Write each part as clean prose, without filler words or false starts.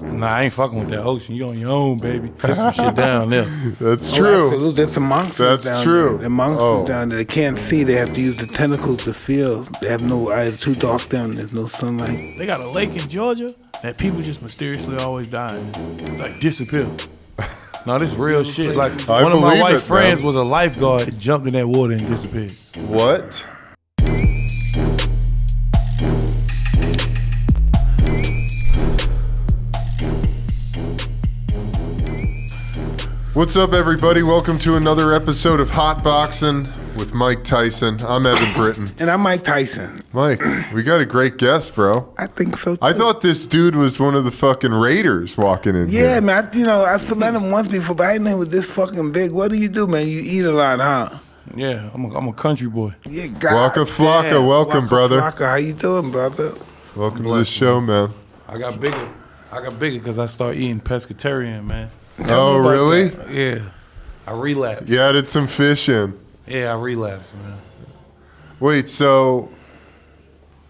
Nah, I ain't fucking with that ocean. You on your own, baby. There's some shit down there. That's true. Absolutely. There's some monsters That's down true. there. The monsters down there. They can't see. They have to use the tentacles to feel. They have no eyes. Too dark down. There's no sunlight. They got a lake in Georgia that people just mysteriously always die in. Like, disappear. No, this real shit. Like, one of my white friends was a lifeguard, jumped in that water and disappeared. What? What's up, everybody? Welcome to another episode of Hotboxin with Mike Tyson. I'm Evan Britton. And I'm Mike Tyson. Mike, we got a great guest, bro. I think so, too. I thought this dude was one of the fucking Raiders walking in here. Yeah, man. I met him once before, but I didn't know he was this fucking big. What do you do, man? You eat a lot, huh? Yeah, I'm a country boy. Yeah, God. Waka Flocka, welcome, Waka brother. Flocka, how you doing, brother? Welcome to the show, man. I got bigger because I started eating pescatarian, man. Oh, really? Yeah. I relapsed. You added some fish in. Yeah, I relapsed, man. Wait, so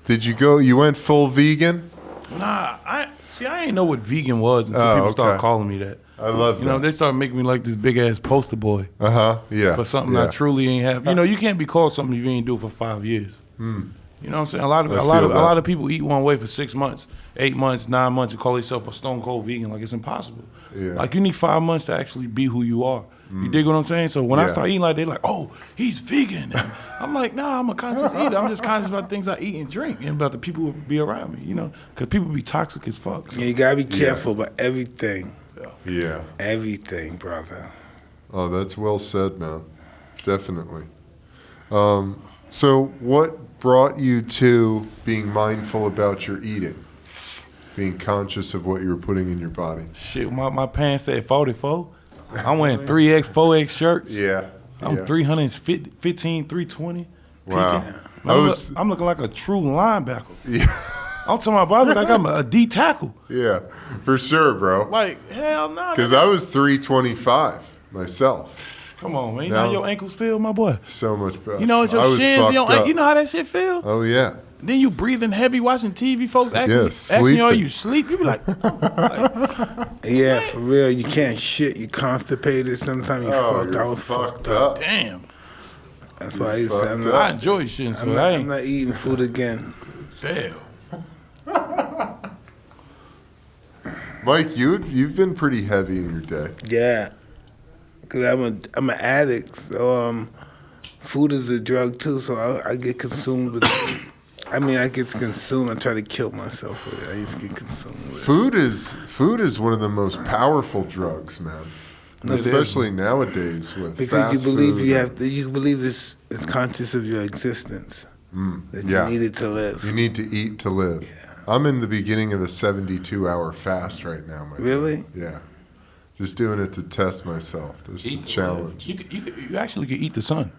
you went full vegan? Nah, I ain't know what vegan was until people started calling me that. I love that. You know, they started making me like this big ass poster boy. Yeah. For something I truly ain't have. You know, you can't be called something you ain't do for 5 years. You know what I'm saying? A lot of people eat one way for 6 months, 8 months, 9 months, and call themselves a stone cold vegan. Like, it's impossible. Yeah. Like, you need 5 months to actually be who you are. You dig what I'm saying? So when I start eating like, they're like, oh, he's vegan. And I'm like, nah, I'm a conscious eater. I'm just conscious about things I eat and drink and about the people who be around me, you know? Because people be toxic as fuck. So. Yeah, you gotta be careful about everything. Yeah. Everything, brother. Oh, that's well said, man. Definitely. So what brought you to being mindful about your eating? Being conscious of what you were putting in your body? Shit, my pants said 44. I'm wearing 3X, 4X shirts. Yeah. I'm 315, 320. Wow. I'm looking like a true linebacker. Yeah. I'm talking about, bro, I look like I'm a D tackle. Yeah, for sure, bro. Like, hell no. Because I was 325 myself. Come on, man. You know how your ankles feel, my boy? So much better. You know, it's your shins. You know how that shit feel? Oh, yeah. Then you breathing heavy, watching TV, folks asking you, are you sleep? You be like, yeah, for real. You can't shit. You constipated. Sometimes you fucked. I was fucked up. Damn. That's why I enjoy shit, so I'm not eating food again. Damn. Mike, you've been pretty heavy in your day. Yeah, because I'm an addict. So food is a drug too. So I get consumed with it. I get consumed. I try to kill myself with it. I used to get consumed with it. Food is one of the most powerful drugs, man. Especially nowadays with because fast you believe food. you believe it's conscious of your existence. That you needed to live. You need to eat to live. Yeah. I'm in the beginning of a 72-hour fast right now, Mike. Really? Yeah. Just doing it to test myself. There's a challenge. You actually can eat the sun.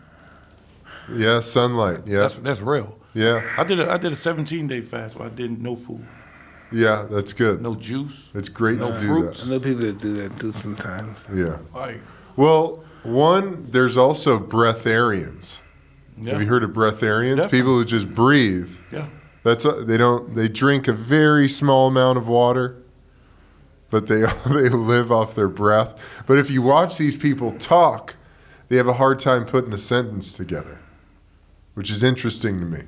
Yeah, sunlight. Yeah. That's real. Yeah. I did a 17-day fast where I did no food. Yeah, that's good. No juice. It's great to do fruits. I know people that do that too sometimes. Yeah. Like, well, there's also breatharians. yeah. Have you heard of breatharians? Definitely. People who just breathe. Yeah. They drink a very small amount of water, but they live off their breath. But if you watch these people talk, they have a hard time putting a sentence together, which is interesting to me.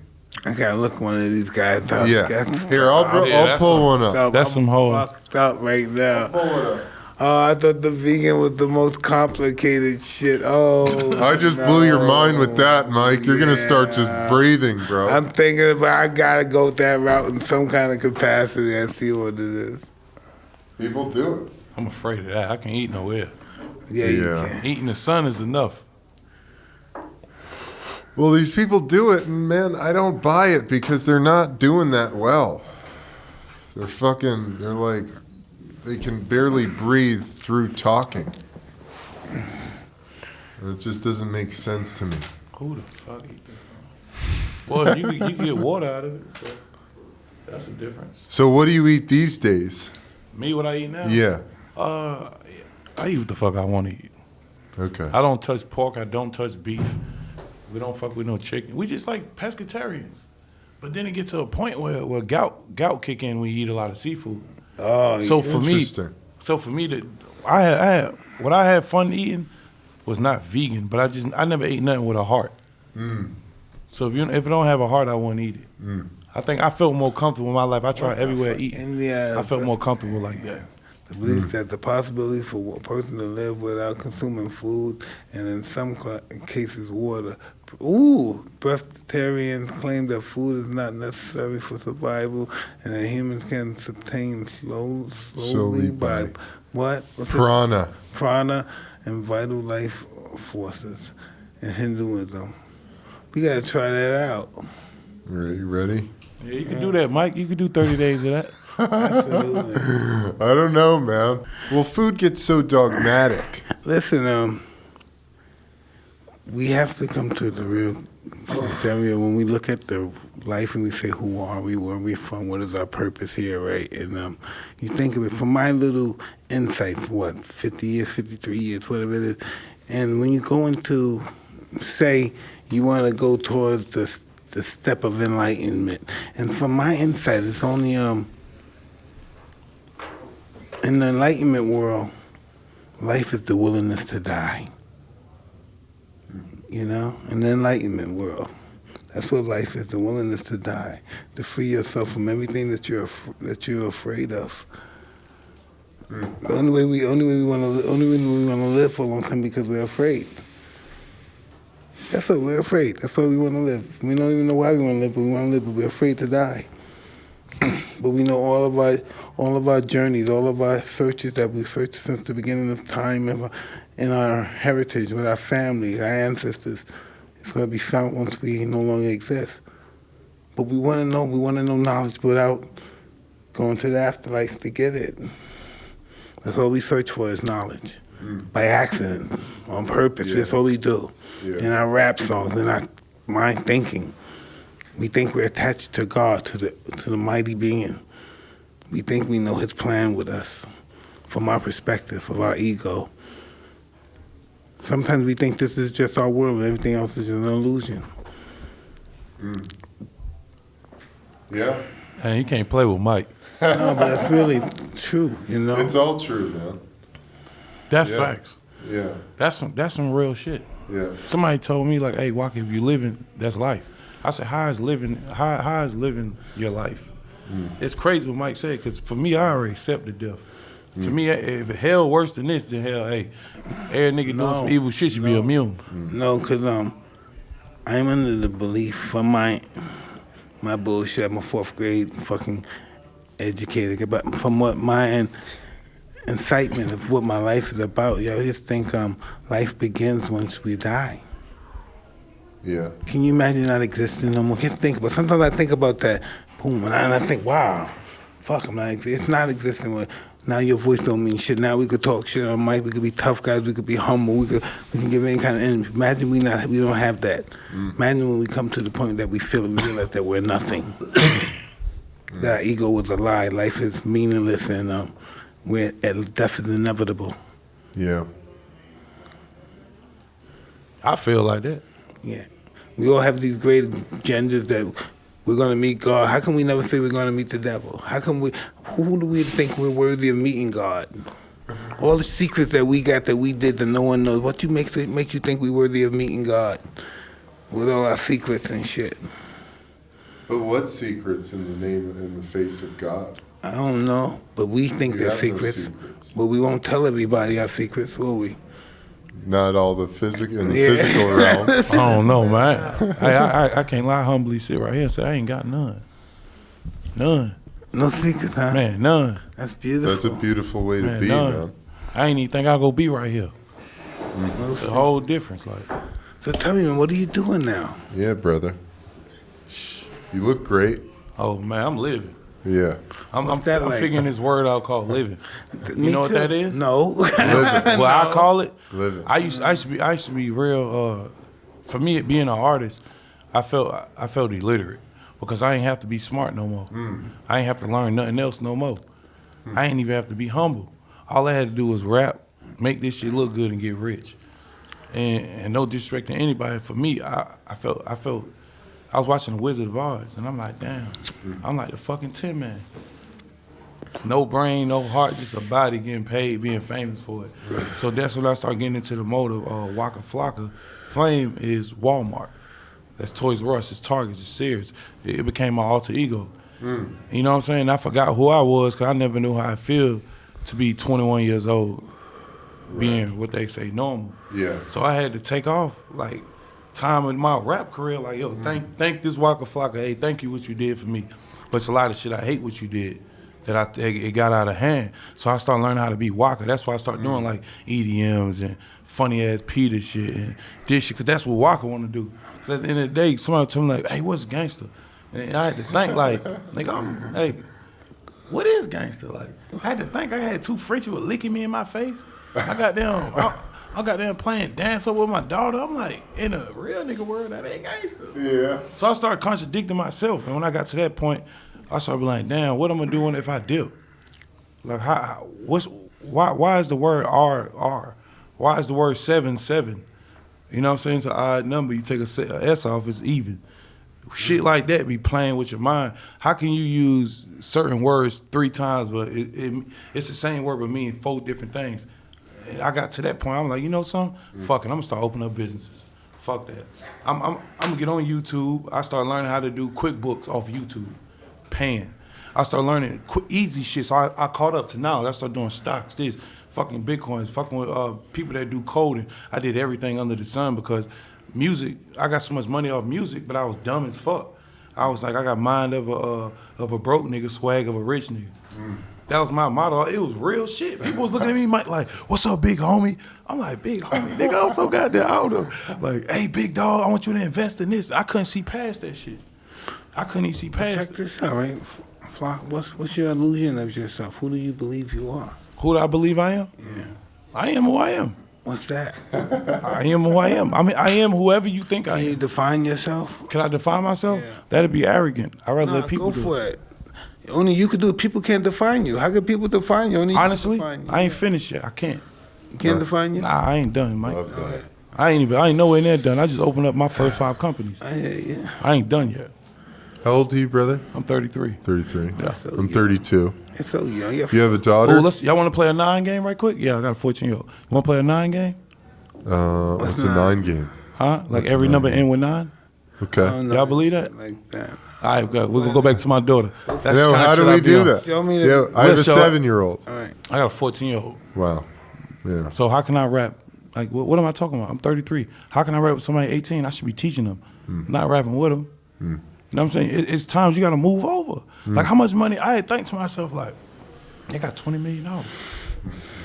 I gotta look one of these guys up. Yeah. Here, I'll pull one up. That's some whole. Fucked up right now. Pull it up. Oh, I thought the vegan was the most complicated shit. Oh, I just blew your mind with that, Mike. You're gonna start just breathing, bro. I'm thinking about I gotta go that route in some kind of capacity and see what it is. People do it. I'm afraid of that. I can't eat nowhere. Yeah. You can. Eating the sun is enough. Well, these people do it, and man, I don't buy it because they're not doing that well. They're like, they can barely breathe through talking. It just doesn't make sense to me. Who the fuck eat that? Well, you can get water out of it, so that's the difference. So what do you eat these days? Me, what I eat now? Yeah. I eat what the fuck I want to eat. Okay. I don't touch pork. I don't touch beef. We don't fuck with no chicken. We just like pescatarians. But then it gets to a point where gout kick in when you eat a lot of seafood. Oh, So for me, Interesting. I had what I had fun eating was not vegan, but I never ate nothing with a heart. So if it don't have a heart, I won't eat it. I think I felt more comfortable in my life. I tried everywhere eating. And I felt more comfortable like that. The belief that the possibility for a person to live without consuming food, and in some cases water. Breatharians claim that food is not necessary for survival, and that humans can sustain slowly by what? Prana. Prana and vital life forces in Hinduism. We gotta try that out. You ready? Yeah, you can do that, Mike. You can do 30 days of that. Absolutely. I don't know, man. Well, food gets so dogmatic. Listen, we have to come to the real scenario when we look at the life and we say, who are we, where are we from, what is our purpose here, right? And you think of it from my little insight for 50 years, 53 years, whatever it is. And when you go into, say, you want to go towards the step of enlightenment. And from my insight, it's only, in the enlightenment world, life is the willingness to die. You know, in the enlightenment world, that's what life is: the willingness to die, to free yourself from everything that you're afraid of. The only way we want to live for a long time because we're afraid. That's what we're afraid. That's why we want to live. We don't even know why we want to live, but we want to live. But we're afraid to die. But we know all of our journeys, all of our searches that we've searched since the beginning of time, in our heritage, with our families, our ancestors. It's going to be found once we no longer exist. But we want to know. We want to know knowledge without going to the afterlife to get it. That's all we search for is knowledge, by accident, on purpose. Yeah. That's all we do. Yeah. In our rap songs, in our mind thinking. We think we're attached to God, to the mighty being. We think we know his plan with us, from our perspective, from our ego. Sometimes we think this is just our world and everything else is just an illusion. Yeah. Hey, you can't play with Mike. No, but it's really true, you know? It's all true, man. That's facts. Yeah. That's some real shit. Yeah. Somebody told me, like, hey, Waka, if you living, that's life. I said, how is living your life? It's crazy what Mike said, because for me, I already accepted death. To me, if hell worse than this, then hell, hey, every nigga doing some evil shit should be immune. No, because I'm under the belief from my bullshit. I'm a fourth grade fucking educated, but from what my incitement of what my life is about, I just think life begins once we die. Yeah. Can you imagine not existing no more? Just think about. Sometimes I think about that. Boom, and I think, wow, fuck, I'm not. It's not existing. Now your voice don't mean shit. Now we could talk shit on mic. We could be tough guys. We could be humble. We can give any kind of energy. Imagine we don't have that. Imagine when we come to the point that we feel and realize that we're nothing. That our ego was a lie. Life is meaningless, and death is inevitable. Yeah. I feel like that. Yeah. We all have these great agendas that we're going to meet God. How can we never say we're going to meet the devil? Who do we think we're worthy of meeting God? All the secrets that we got that we did that no one knows. What make you think we're worthy of meeting God? With all our secrets and shit. But what secrets in the face of God? I don't know, but we think they're secrets. No secrets. But we won't tell everybody our secrets, will we? Not all the physical realm. I don't know, man. I can't lie, humbly sit right here and say I ain't got none. None. No secrets, huh? Man, none. That's beautiful. That's a beautiful way to be, man. I ain't even think I'll go be right here. It's a whole difference, like. So tell me, man, what are you doing now? Yeah, brother. You look great. Oh man, I'm living. Yeah. I'm figuring this word out called living. You know what that is? No. Living. Well, I call it living. I used to be real. For me, being an artist, I felt illiterate because I ain't have to be smart no more. I ain't have to learn nothing else no more. I ain't even have to be humble. All I had to do was rap, make this shit look good, and get rich. And no disrespect to anybody. For me, I felt. I was watching The Wizard of Oz, and I'm like, damn, I'm like the fucking Tin Man. No brain, no heart, just a body getting paid, being famous for it. So that's when I started getting into the mode of Waka Flocka Flame is Walmart. That's Toys R Us, it's Target, it's Sears. It became my alter ego. You know what I'm saying? I forgot who I was because I never knew how I feel to be 21 years old, being what they say normal. Yeah. So I had to take off, like, time in my rap career, like, yo, thank this Waka Flocka, hey, thank you what you did for me. But it's a lot of shit I hate what you did, that it got out of hand. So I started learning how to be Waka. That's why I started doing, like, EDMs and funny-ass Peter shit and this shit, because that's what Waka want to do. Because at the end of the day, somebody told me, like, hey, what's gangster? And I had to think, like, nigga, hey, what is gangster? Like, I had to think I had two Frenchies with licking me in my face. I got them playing dance up with my daughter. I'm like, in a real nigga world, that ain't gangster. Yeah. So I started contradicting myself. And when I got to that point, I started being like, damn, what am I doing if I dip? Like, why is the word R? Why is the word 7? You know what I'm saying? It's an odd number. You take a S off, it's even. Shit like that be playing with your mind. How can you use certain words 3 times, but it's the same word but mean 4 different things? And I got to that point, I'm like, you know something? Fuck it, I'm gonna start opening up businesses. Fuck that. I'm gonna get on YouTube. I started learning how to do QuickBooks off YouTube, paying. I started learning easy shit, so I caught up to now. I started doing stocks, this, fucking Bitcoins, fucking with people that do coding. I did everything under the sun because music, I got so much money off music, but I was dumb as fuck. I was like, I got mind of a broke nigga, swag of a rich nigga. That was my motto. It was real shit. People was looking at me like, what's up, big homie? I'm like, big homie, nigga, I'm so goddamn older. Like, hey, big dog, I want you to invest in this. I couldn't see past that shit. I couldn't even see past Check this out, right? Flock, what's your illusion of yourself? Who do you believe you are? Who do I believe I am? Yeah. I am who I am. What's that? I am who I am. I mean, I am whoever you think I Can you am. define yourself? Can I define myself? Yeah. That'd be arrogant. I'd rather let people go do for it. it. Only you could do it. People can't define you. How can people define you? Only you Honestly, can define you. I ain't finished yet. I can't. You can't define you? Nah, I ain't done, Mike. Love that. I ain't nowhere near done. I just opened up my first 5 companies. I hear you. I ain't done yet. How old are you, brother? I'm 33. 33. Yeah. So I'm 32. It's so young. You have a daughter? Oh, y'all want to play a 9 game right quick? Yeah, I got a 14-year-old. You want to play a 9 game? What's a 9 game? Huh? Like What's every a 9 number game? end with 9? Okay. Oh, no, Y'all believe that? Like that. All right, we're going to go back to my daughter. That's the No, kind of how do shit I we be do on. that? Show me the- Yeah, I have a Let's show it. 7-year-old. All right. I got a 14-year-old. Wow. Yeah. So how can I rap? Like, what am I talking about? I'm 33. How can I rap with somebody 18? I should be teaching them, not rapping with them. You know what I'm saying? It's times you got to move over. Like, how much money? I had think to myself, like, they got $20 million.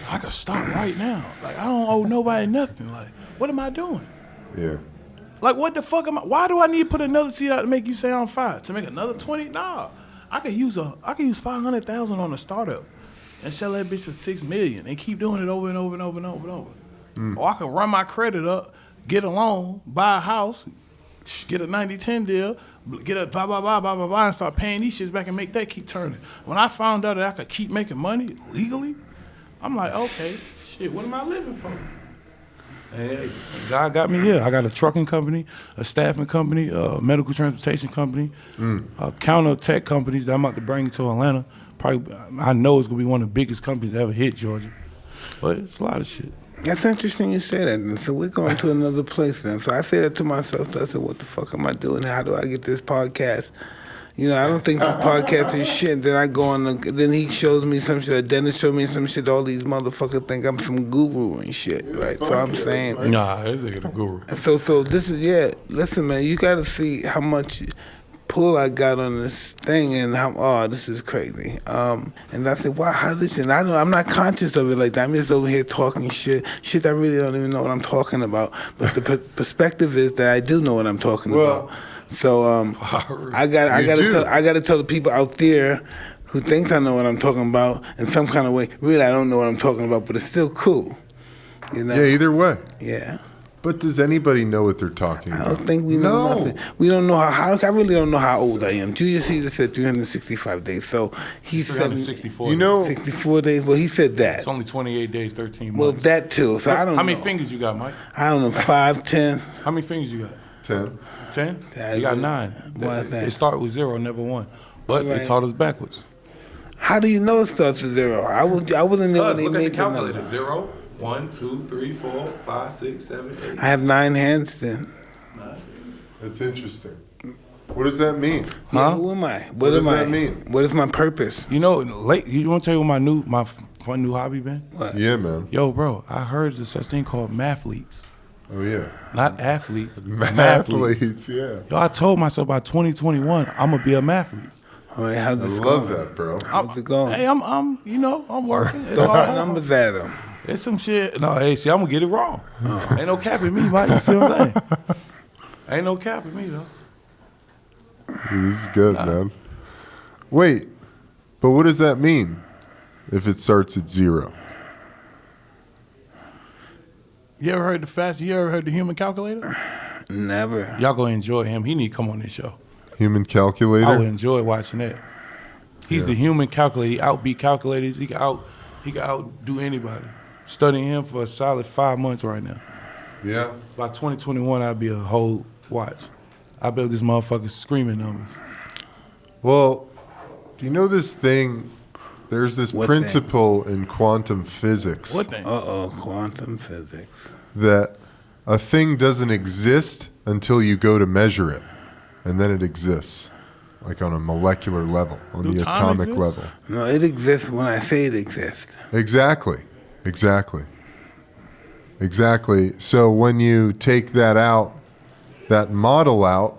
I could stop right now. Like, I don't owe nobody nothing. Like, what am I doing? Yeah. Like, what the fuck am I? Why do I need to put another seed out to make you say I'm fired? To make another 20? Nah. I could use $500,000 on a startup and sell that bitch for $6 million and keep doing it over and over and over and over and over. Or I could run my credit up, get a loan, buy a house, get a 90-10 deal, get a blah, blah, blah, blah, blah, blah, and start paying these shits back and make that keep turning. When I found out that I could keep making money legally, I'm like, okay, shit, what am I living for? Hey, God got me here. I got a trucking company, a staffing company, a medical transportation company, counter tech companies that I'm about to bring to Atlanta. Probably, I know it's gonna be one of the biggest companies that ever hit Georgia. But it's a lot of shit. That's interesting you say that. And so we're going to another place then. So I say that to myself. I said, what the fuck am I doing? How do I get this podcast? You know, I don't think this podcast is shit. Then I go on, then he shows me some shit. Dennis showed me some shit. All these motherfuckers think I'm some guru and shit, right? So I'm saying. Nah, this nigga the guru. So this is, yeah, listen, man, you got to see how much pull I got on this thing and how, this is crazy. And I said, wow, how this shit? I'm not conscious of it like that. I'm just over here talking shit I really don't even know what I'm talking about. But the perspective is that I do know what I'm talking about. So I gotta tell the people out there who think I know what I'm talking about in some kind of way. Really, I don't know what I'm talking about, but it's still cool. You know? Yeah, either way. Yeah. But does anybody know what they're talking about? I don't think we know nothing. We don't know how I really don't know how old I am. Julius Caesar said 365 days, so he said 364. You know, 64 days. Well, he said that. It's only 28 days, 13 months. Well, that too. So I don't know. How many fingers you got, Mike? I don't know. 5, 10. How many fingers you got? 10. 10? Yeah, You got it- 9. why is that? It started with 0, never 1. But Right. it taught us backwards. How do you know it starts with 0? I wasn't there when they Look at made the the calculator. number. 0, 1, 2, 3, 4, 5, 6, 7, 8. I have 9 hands then. That's interesting. What does that mean? Yeah, who am I? What does that mean? What is my purpose? You know, you want to tell you what my fun new hobby been? What? Yeah, man. Yo, bro, I heard there's such thing called mathletes. Oh, yeah. Not athletes. Mathletes, yeah. Yo, I told myself by 2021, I'm going to be a mathlete. All right, how's I this love going? that, bro. How's it going? Hey, I'm working. It's Throw all- the numbers at them. It's some shit. No, hey, see, I'm going to get it wrong. Ain't no cap in me, Mike. You see what I'm saying? Ain't no cap in me, though. This is good, man. Wait, but what does that mean if it starts at 0? You ever heard you ever heard the human calculator? Never. Y'all gonna enjoy him. He need to come on this show. Human calculator? I would enjoy watching that. He's the human calculator. He outbeat calculators. He can outdo anybody. Studying him for a solid 5 months right now. Yeah. By 2021, I'll be a whole watch. I bet this motherfucker screaming numbers. Well, do you know this thing? There's this What principle in quantum physics What thing? Quantum physics. that a thing doesn't exist until you go to measure it, and then it exists, like on a molecular level, on Do the time atomic exist? level. No, it exists when I say it exists. Exactly. So when you take that model out,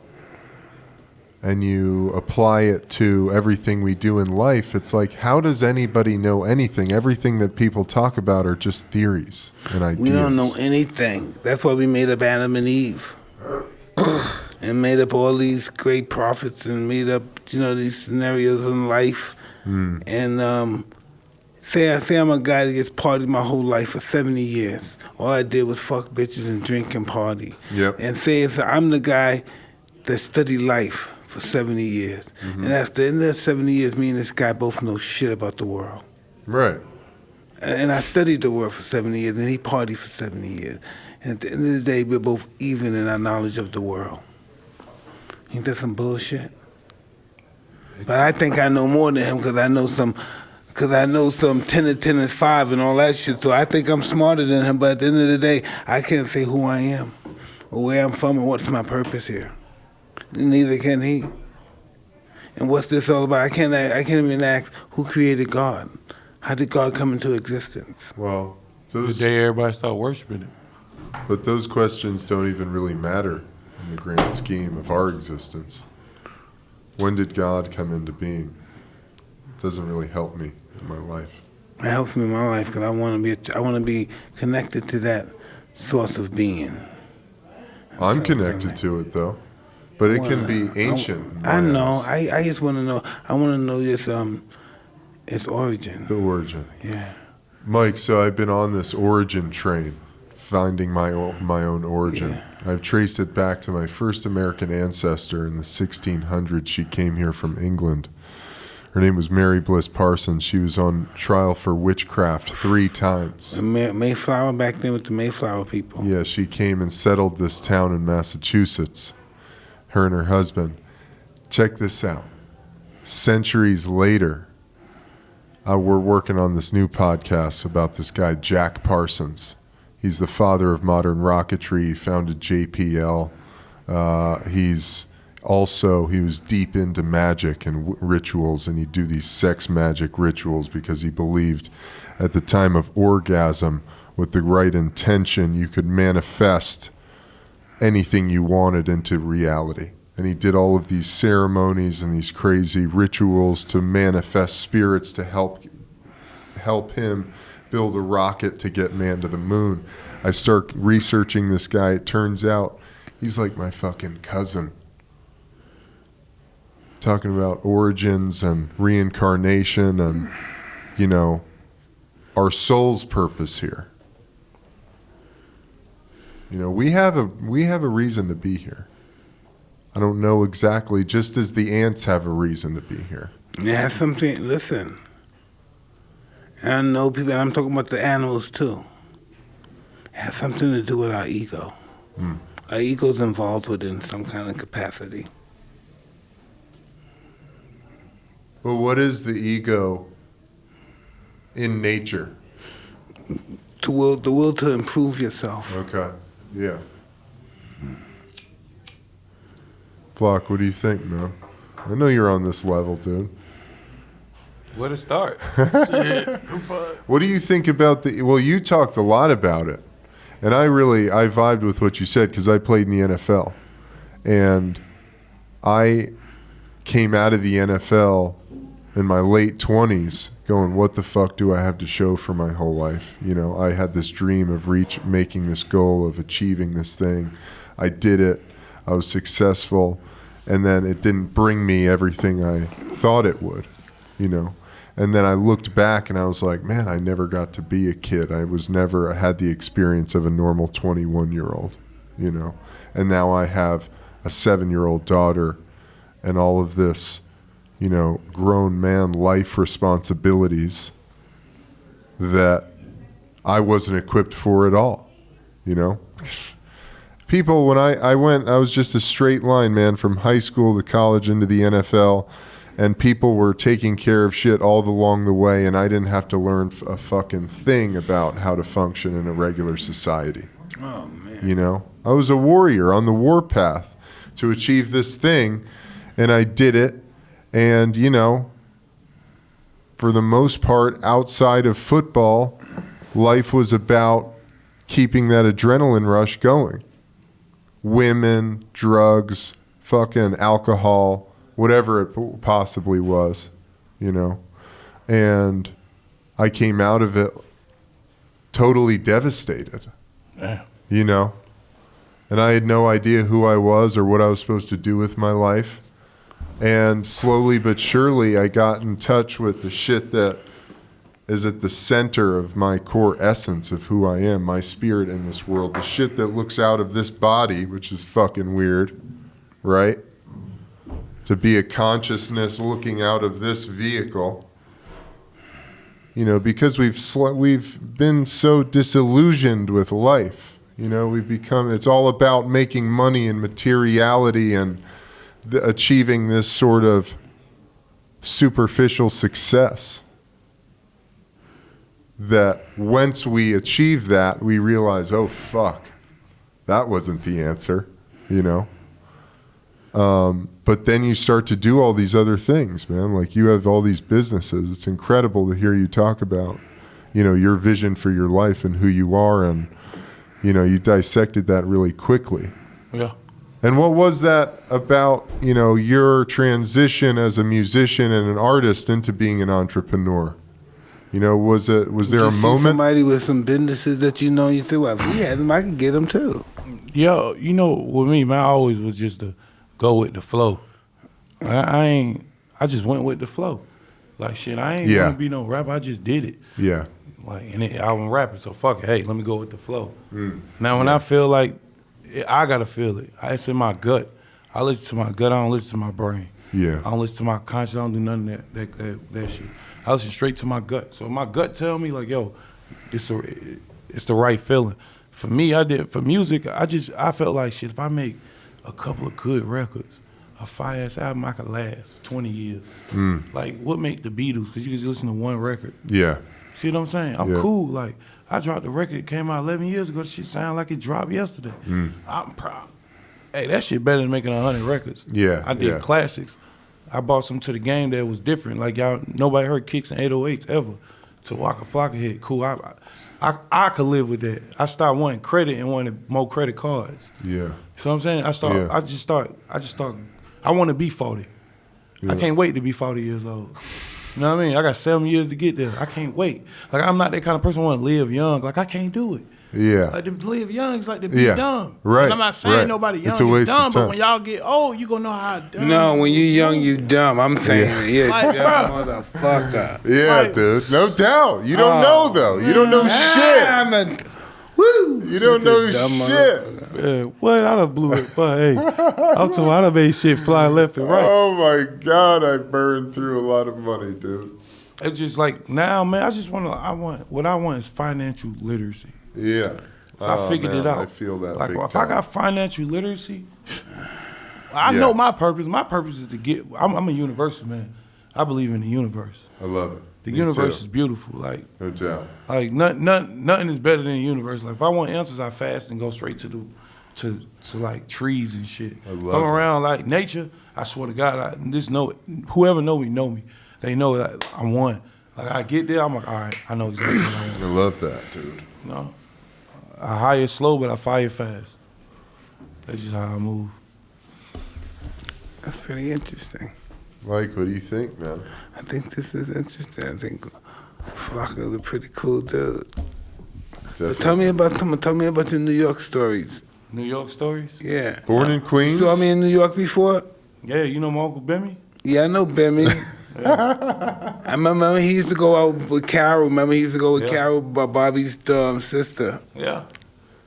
and you apply it to everything we do in life, it's like, how does anybody know anything? Everything that people talk about are just theories and ideas. We don't know anything. That's why we made up Adam and Eve. And made up all these great prophets and made up, these scenarios in life. And say I'm a guy that gets partied my whole life for 70 years. All I did was fuck bitches and drink and party. Yep. And say I'm the guy that studied life for 70 years. And at the end of that 70 years, me and this guy both know shit about the world. Right. And I studied the world for 70 years, and he partied for 70 years. And at the end of the day, we're both even in our knowledge of the world. Ain't that some bullshit? But I think I know more than him because I know some 10 and 10 is 5 and all that shit. So I think I'm smarter than him, but at the end of the day, I can't say who I am or where I'm from or what's my purpose here. Neither can he. And what's this all about? I can't even ask who created God. How did God come into existence? Well, The day everybody start worshiping him. but those questions don't even really matter in the grand scheme of our existence. When did God come into being? It doesn't really help me in my life. It helps me in my life because I want to be connected to that source of being. I'm connected to it, though. But it can be ancient. in my I know. eyes. I just want to know. I want to know its origin. The origin. Yeah. Mike, so I've been on this origin train, finding my own origin. Yeah. I've traced it back to my first American ancestor in the 1600s. She came here from England. Her name was Mary Bliss Parsons. She was on trial for witchcraft 3 times. The Mayflower back then with the Mayflower people. Yeah, she came and settled this town in Massachusetts, her and her husband. Check this out. Centuries later, we're working on this new podcast about this guy, Jack Parsons. He's the father of modern rocketry. He founded JPL. He was deep into magic and rituals, and he'd do these sex magic rituals because he believed at the time of orgasm, with the right intention, you could manifest anything you wanted into reality. And he did all of these ceremonies and these crazy rituals to manifest spirits to help him build a rocket to get man to the moon. I start researching this guy. It turns out he's like my fucking cousin. Talking about origins and reincarnation and, our soul's purpose here. We have a reason to be here. I don't know exactly, just as the ants have a reason to be here. It has something. Listen. And I know people. And I'm talking about the animals too. It has something to do with our ego. Our ego's involved with it in some kind of capacity. Well, what is the ego in nature? The will to improve yourself. Okay. Yeah. Flock, what do you think, man? I know you're on this level, dude. Where to start? Shit. What do you think about well, you talked a lot about it. And I vibed with what you said because I played in the NFL. And I came out of the NFL in my late 20s going, what the fuck do I have to show for my whole life? You know, I had this dream of making this goal, of achieving this thing. I did it. I was successful. And then it didn't bring me everything I thought it would, you know. And then I looked back and I was like, man, I never got to be a kid. I had the experience of a normal 21-year-old, you know. And now I have a 7-year-old daughter and all of this, you know, grown man life responsibilities that I wasn't equipped for at all, you know. People, when I was just a straight line, man, from high school to college into the NFL, and people were taking care of shit all along the way, and I didn't have to learn a fucking thing about how to function in a regular society. Oh, man. You know? I was a warrior on the warpath to achieve this thing, and I did it, and, you know, for the most part, outside of football, life was about keeping that adrenaline rush going. Women, drugs, fucking alcohol, whatever it possibly was, you know. And I came out of it totally devastated, you know. And I had no idea who I was or what I was supposed to do with my life. And slowly but surely, I got in touch with the shit that is at the center of my core essence of who I am, my spirit in this world, the shit that looks out of this body, which is fucking weird, right? To be a consciousness looking out of this vehicle, you know, because we've been so disillusioned with life, you know, it's all about making money and materiality and achieving this sort of superficial success. That once we achieve that, we realize, oh, fuck, that wasn't the answer, you know? But then you start to do all these other things, man. Like you have all these businesses. It's incredible to hear you talk about, you know, your vision for your life and who you are. And, you know, you dissected that really quickly. Yeah. And what was that about, you know, your transition as a musician and an artist into being an entrepreneur? You know, was there a moment? Somebody with some businesses that you know, you say, well, if we had them, I could get them too. Yeah, you know, with me, man, I always was just to go with the flow. I just went with the flow. Like, shit, I ain't gonna be no rapper. I just did it. Yeah. Like, and I was rapping, so fuck it. Hey, let me go with the flow. Now, when I feel like I gotta feel it. It's in my gut. I listen to my gut. I don't listen to my brain. Yeah. I don't listen to my conscience. I don't do none of that shit. I listen straight to my gut. So if my gut tell me like, yo, it's the right feeling. For me, for music, I felt like shit, if I make a couple of good records, a fire-ass album, I could last 20 years. Like, what make the Beatles? Because you can just listen to one record. Yeah. See what I'm saying? I'm cool. Like, I dropped the record, it came out 11 years ago. That shit sound like it dropped yesterday. I'm proud. Hey, that shit better than making 100 records. Yeah. I did classics. I brought some to the game that was different. Like, y'all, nobody heard kicks and 808s ever. So Waka Flocka hit, cool. I could live with that. I started wanting credit and wanted more credit cards. Yeah. So I'm saying, I just start. I want to be 40. Yeah. I can't wait to be 40 years old. You know what I mean? I got 7 years to get there. I can't wait. Like, I'm not that kind of person who want to live young. Like, I can't do it. Yeah. Like, to live young is like to be dumb. Right. And I'm not saying nobody young is dumb, but when y'all get old, you gonna know how dumb. No, when you young, you dumb. I'm saying, yeah, dumb motherfucker. Yeah, like, dude. No doubt. You don't know, though. You don't know shit. You don't know shit. Man, what? I done blew it. But hey, I'm talking, I done made shit fly left and right. Oh, my God. I burned through a lot of money, dude. It's just like, now, man, what I want is financial literacy. Yeah. So I figured it out. I feel that. Like, big if time. I got financial literacy, I know my purpose. My purpose is to get. I'm a universal man. I believe in the universe. I love it. The Me universe too. is beautiful. Like, No doubt. like nothing is better than the universe. Like, if I want answers, I fast and go straight to like trees and shit. I If love I'm it. around like nature, I swear to God, I just know it. Whoever know me. They know that I'm one. Like, I get there, I'm like, all right, I know exactly what I want. I love that, dude. You know? I hire slow, but I fire fast. That's just how I move. That's pretty interesting. Mike, what do you think, man? I think this is interesting. I think Flocka's a pretty cool dude. But tell me about your New York stories. New York stories? Yeah. Born in Queens? You saw me in New York before? Yeah, you know my Uncle Bemmy? Yeah, I know Bemmy. I remember he used to go out with Carol. Remember he used to go with Carol, Bobby's sister. Yeah.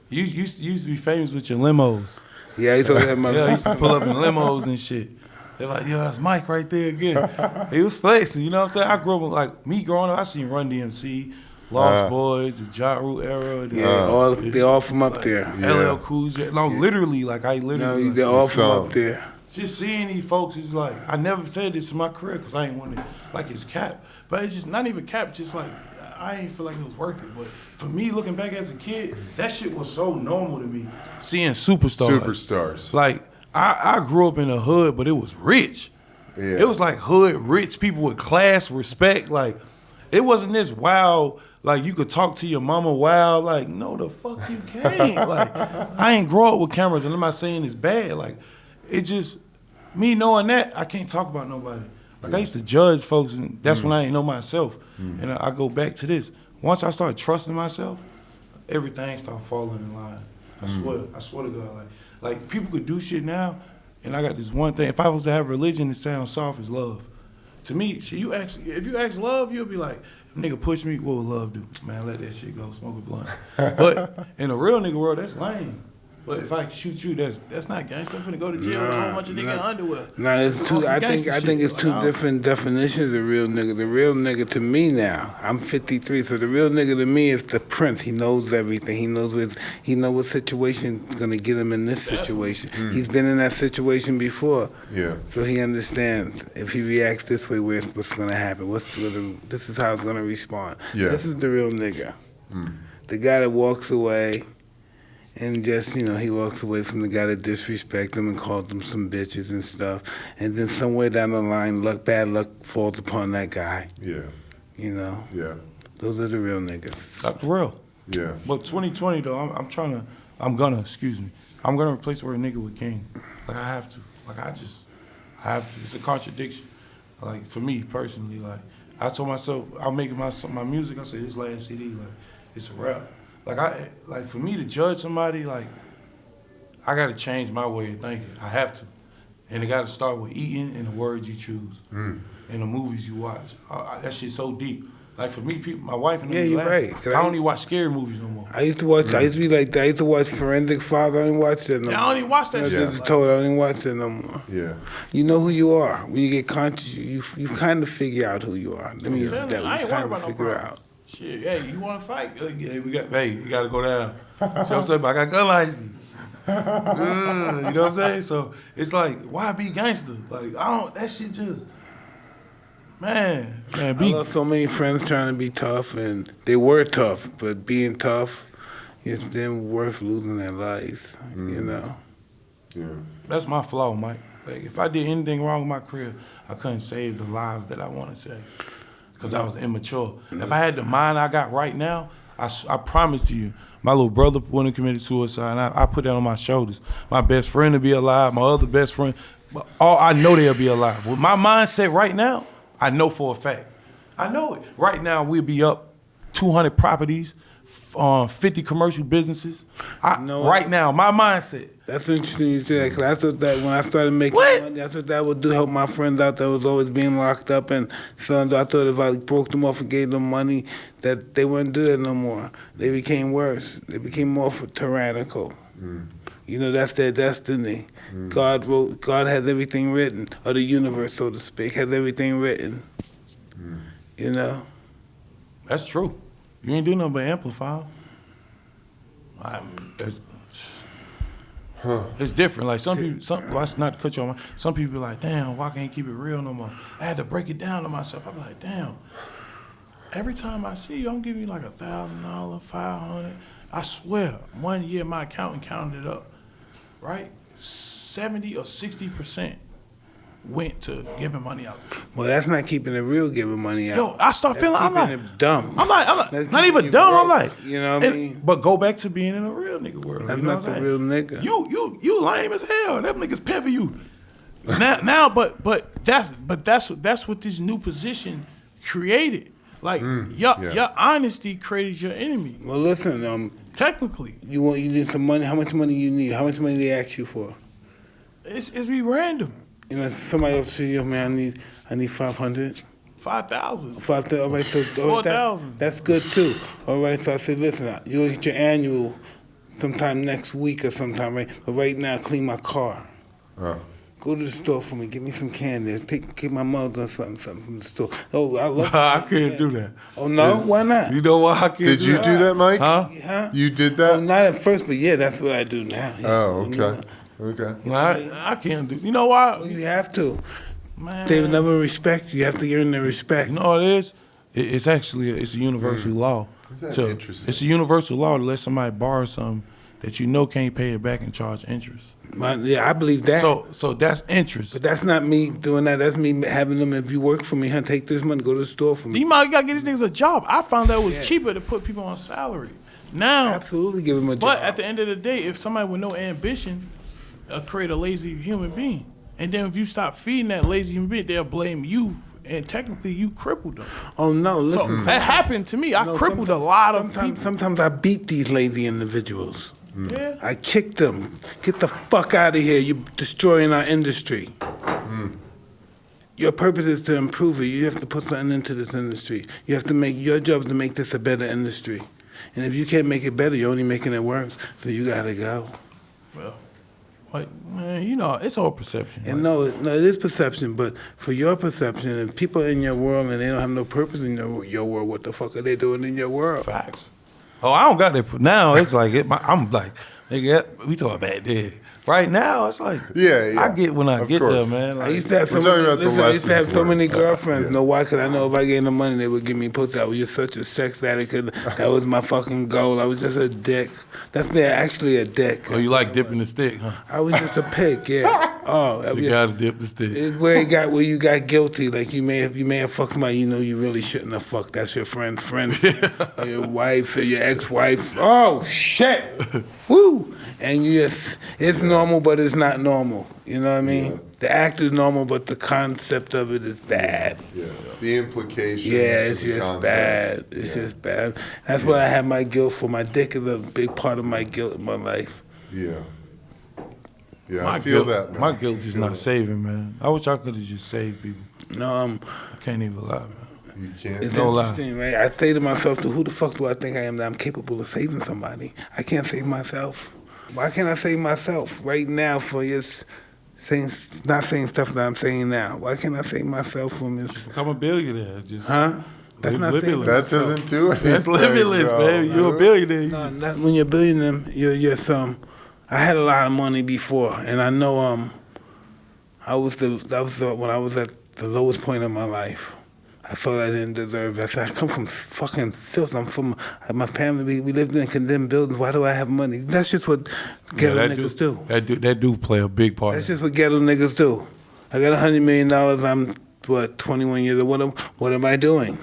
You used to be famous with your limos. Yeah, he told that mother. Yeah, he used to pull up in limos and shit. They're like, yo, that's Mike right there again. He was flexing, you know what I'm saying? I grew up, like, me growing up, I seen Run DMC, Lost Boys, the Ja Rule era. They all from up there. LL Cool J. No, literally, like, I literally. No, they're all from up there. Just seeing these folks is like, I never said this in my career because I ain't want to, like, it's cap. But it's just not even cap, just like, I ain't feel like it was worth it. But for me, looking back as a kid, that shit was so normal to me, seeing superstars. Superstars. Like, I grew up in the hood, but it was rich. Yeah. It was like hood rich people with class, respect. Like, it wasn't this wild, like, you could talk to your mama wild. Like, no, the fuck you can't. Like, I ain't grow up with cameras, and I'm not saying it's bad. Like, it just, me knowing that, I can't talk about nobody. Like, I used to judge folks, and that's when I didn't know myself. And I go back to this. Once I started trusting myself, everything started falling in line. I swear to God. Like, people could do shit now, and I got this one thing. If I was to have religion, it sounds soft as love. To me, if you ask love, you'll be like, if a nigga push me, what would love do? Man, let that shit go, smoke a blunt. But in the real nigga world, that's lame. But if I shoot you, that's not gangster. I'm finna go to jail with a whole bunch of nigga in underwear. No, it's two. I think it's two different definitions of real nigga. The real nigga to me now, I'm 53, so the real nigga to me is the prince. He knows everything. He knows what situation is gonna get him in this situation. He's been in that situation before. Yeah. So he understands if he reacts this way, what's gonna happen. This is how it's gonna respond. Yeah. This is the real nigga. The guy that walks away. And just, he walks away from the guy that disrespected him and called them some bitches and stuff. And then somewhere down the line, bad luck falls upon that guy. Yeah. Yeah. Those are the real niggas. That's real. Yeah. But 2020 though, I'm gonna replace the word nigga with king. Like, I have to. Like, I have to. It's a contradiction. Like, for me personally, like, I told myself, I'm making my music, I said, this last CD, like, it's a rap. Like, for me to judge somebody, like, I gotta change my way of thinking. I have to. And it gotta start with eating and the words you choose. And the movies you watch. That shit's so deep. Like, for me, my wife and them, you're right. I don't even watch scary movies no more. I used to be like that. I used to watch Forensic Father. I don't even watch that no more. Yeah, I don't even watch that shit. I don't even watch that no more. Yeah. You know who you are. When you get conscious, you kind of figure out who you are. Let me use that. I ain't worried about no figure problems. out. Shit, hey, you want to fight? Yeah, you got to go down. So I'm saying, but I got gun license. You know what I'm saying? So it's like, why be gangster? Like, that shit just, man, I lost so many friends trying to be tough, and they were tough, but being tough is then worth losing their lives, Yeah. That's my flaw, Mike. Like, if I did anything wrong with my career, I couldn't save the lives that I want to save. Because I was immature. If I had the mind I got right now, I promise to you, my little brother wouldn't have committed suicide, and I put that on my shoulders. My best friend to be alive, my other best friend, I know they'll be alive. With my mindset right now, I know for a fact. I know it. Right now, we'll be up 200 properties, 50 commercial businesses. Right now, my mindset. That's interesting you say that, because I thought that when I started making money, I thought that would help my friends out that was always being locked up. And so I thought if I broke them off and gave them money, that they wouldn't do that no more. They became worse. They became more tyrannical. That's their destiny. God has everything written, or the universe, so to speak, has everything written. That's true. You ain't doing nothing but amplify. It's different. Like, some people, not to cut you off, some people be like, damn, why can't keep it real no more? I had to break it down to myself. I be like, damn, every time I see you, I'm giving you like $1,000, $500. I swear, 1 year my accountant counted it up, right? 70 or 60% went to giving money out. Well, that's not keeping it real, giving money out. Yo, I start feeling, I'm like, it dumb. I'm like, That's not even keeping you dumb. broke, I'm like, you know what I mean? But go back to being in a real nigga world. That's you know not what I'm the saying? real nigga. You lame as hell. That nigga's pimping you. But that's what this new position created. Like your honesty created your enemy. Well, listen, Technically, you need some money. How much money you need? How much money they ask you for? it's be random. You know, somebody else say, "Yo, man, I need 500." 5,000. 5,000. All right, so 4,000. That's good too. All right, so I said, listen, you'll get your annual sometime next week or sometime, right? But right now, clean my car. Go to the store for me. Get me some candy. Get my mother something from the store. Oh, I love. I can't do that. Oh no, why not? You know why I can't? Did you do that, Mike? Huh? Huh? You did Oh, that? not at first, but yeah, that's what I do now. Yeah. Oh, You know, okay. Okay. I can't do. You know why? well, you have to. Man. They will never respect you. You have to earn their respect. You know what it is? It's actually it's a universal law. That So interesting? it's a universal law to let somebody borrow something that you know can't pay it back and charge interest. Yeah, I believe that. So that's interest. But that's not me doing that. That's me having them. If you work for me, take this money, go to the store for me. You gotta get these niggas a job. I found out it was cheaper to put people on salary. Now, Absolutely give them a job. but at the end of the day, if somebody with no ambition, create a lazy human being, and then if you stop feeding that lazy human being, they'll blame you, and technically you crippled them. Oh no, So listen. that happened to me. I No, crippled a lot of people. Sometimes I beat these lazy individuals. Yeah. I kick them. Get the fuck out of here. You're destroying our industry. Your purpose is to improve it. You have to put something into this industry. You have to make your job to make this a better industry. And if you can't make it better, you're only making it worse. So you gotta go. Well, like, man, you know, it's all perception. And no, it is perception. But for your perception, if people in your world and they don't have no purpose in your world, what the fuck are they doing in your world? Facts. Oh, I don't got that. Now it's like I'm like, nigga, we talking back there. Right now, it's like, Yeah. I get when I Of get course. there, man. I Like, used to have We're talking about the I used to have so lessons many learned. girlfriends. Yeah. Know why? Because I know if I gave them money, they would give me pussy. I was just such a sex addict. That was my fucking goal. I was just a dick. That's me, actually a dick. oh, you like dipping the stick, huh? I was just a pig. Yeah. Oh, So you gotta dip the stick. it's where you got guilty. Like you may have fucked somebody you know you really shouldn't have fucked. That's your friend's friend, or your wife, or your ex-wife. Oh shit! Woo! And it's normal, but it's not normal. You know what I mean? Yeah. The act is normal, but the concept of it is bad. Yeah. The implications. Yeah, it's of the just context. bad. It's just bad. That's what I have my guilt for. My dick is a big part of my guilt in my life. Yeah. Yeah, My I feel guilt, that, man. my guilt is I feel not that. saving, man. I wish I could have just saved people. No, I can't even lie, man. You can't. it's No lie. interesting, right? I say to myself, who the fuck do I think I am that I'm capable of saving somebody? I can't save myself. Why can't I save myself right now for just not saying stuff that I'm saying now? Why can't I save myself from this? Become a billionaire. Just Huh? That's not saving limitless. That myself. doesn't do anything. That's limitless, bro. baby. You're a billionaire. No, not when you're a billionaire. You're some. I had a lot of money before, and I know when I was at the lowest point of my life. I felt I didn't deserve it. I said, I come from fucking filth. I'm from my family. We lived in condemned buildings. Why do I have money? That's just what ghetto niggas do. That do play a big part. That's just what ghetto niggas do. I got $100 million. I'm 21 years old. What am I doing?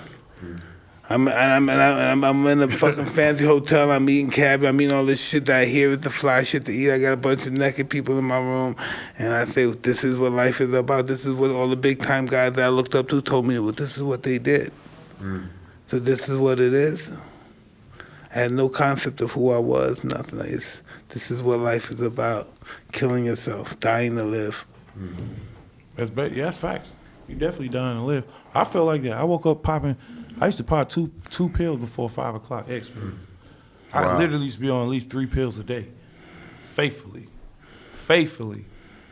I'm in a fucking fancy hotel. I'm eating caviar. I'm eating all this shit that I hear is the fly shit to eat. I got a bunch of naked people in my room, and I say, this is what life is about. This is what all the big time guys that I looked up to told me. Well, this is what they did. So this is what it is. I had no concept of who I was. Nothing. This is what life is about. Killing yourself, dying to live. That's facts. You definitely dying to live. I feel like that. I woke up popping. I used to pop two pills before 5 o'clock. Experience. I Wow. literally used to be on at least 3 pills a day, faithfully,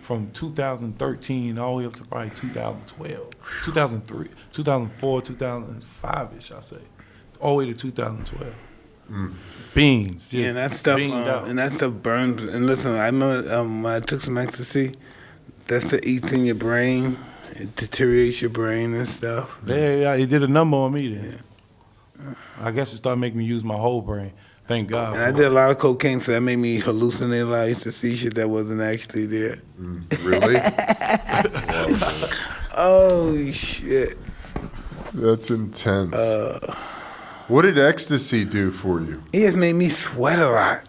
from 2013 all the way up to probably 2012, 2003, 2004, 2005ish. I say, all the way to 2012. Beans, just Yeah, and that stuff, beamed out. and that stuff burns. And listen, I remember when I took some ecstasy. That's the eats in your brain. It deteriorates your brain and stuff. Yeah, it did a number on me then. I guess it started making me use my whole brain. Thank God. And I did a lot of cocaine, so that made me hallucinate a lot. I used to see shit that wasn't actually there. Really? Oh, shit. That's intense. What did ecstasy do for you? It just made me sweat a lot.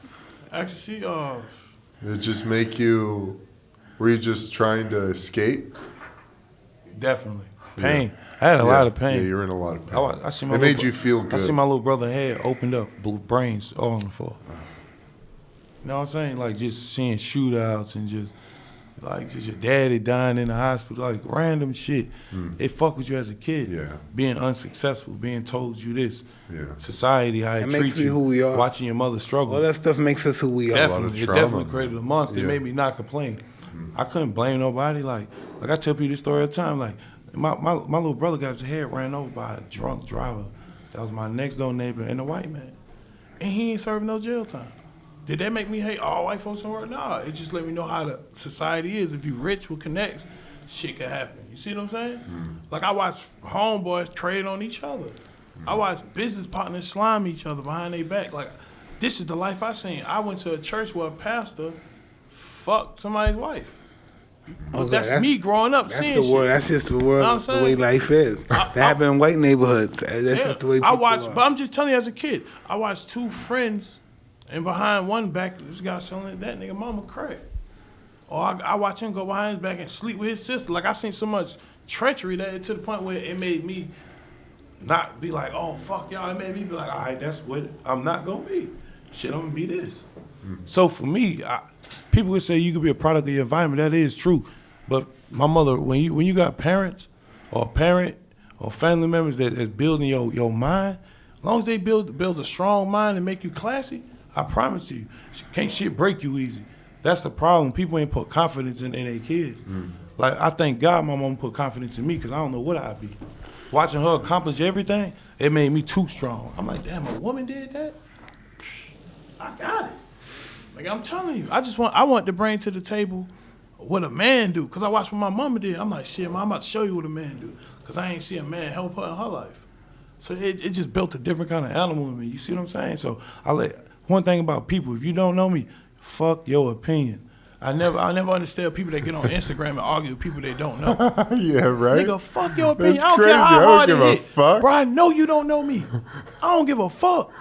Ecstasy, Did it just make you, were you just trying to escape? definitely. Pain. I had a lot of pain. Yeah, you're in a lot of pain. I see my It little made you feel good. I see my little brother head opened up, brains all on the floor. You know what I'm saying? Like just seeing shootouts and just your daddy dying in the hospital, like random shit. They fuck with you as a kid. Yeah. Being unsuccessful, being told you this. Yeah. Society, how it That treats makes me you. who we are. Watching your mother struggle. All that stuff makes us who we are. Definitely, it trauma, definitely created a monster. Yeah. It made me not complain. I couldn't blame nobody. Like I tell people this story all the time. Like my little brother got his head ran over by a drunk driver. That was my next door neighbor and a white man, and he ain't serving no jail time. Did that make me hate all white folks somewhere? Nah, it just let me know how the society is. If you rich with connects, shit can happen. You see what I'm saying? Like I watch homeboys trade on each other. I watch business partners slime each other behind their back. Like this is the life I seen. I went to a church where a pastor fucked somebody's wife. Okay, that's me growing up seeing the shit. world. That's just the world, Know what I'm the way saying? life is. That happened in white neighborhoods. That's just the way people I watched, are. but I'm just telling you as a kid, I watched two friends, and behind one back, this guy selling that nigga mama crack. Or I watch him go behind his back and sleep with his sister. Like I seen so much treachery that to the point where it made me not be like, oh fuck y'all. It made me be like, all right, that's what I'm not gonna be. Shit, I'm gonna be this. So for me, people would say you could be a product of your environment. That is true. But my mother, when you got parents or a parent or family members that's building your mind, as long as they build a strong mind and make you classy, I promise you, can't shit break you easy. That's the problem. People ain't put confidence in their kids. Like I thank God my mom put confidence in me because I don't know what I'd be. Watching her accomplish everything, it made me too strong. I'm like, damn, a woman did that? I got it. Like I'm telling you, I want to bring to the table what a man do. Cause I watched what my mama did. I'm like, shit, Mom, I'm about to show you what a man do. Cause I ain't see a man help her in her life. So it just built a different kind of animal in me. You see what I'm saying? So one thing about people, if you don't know me, fuck your opinion. I never understand people that get on Instagram and argue with people they don't know. Yeah, right? Nigga, fuck your opinion. That's I don't crazy. care how hard I don't it give a hit. fuck. Bro, I know you don't know me. I don't give a fuck.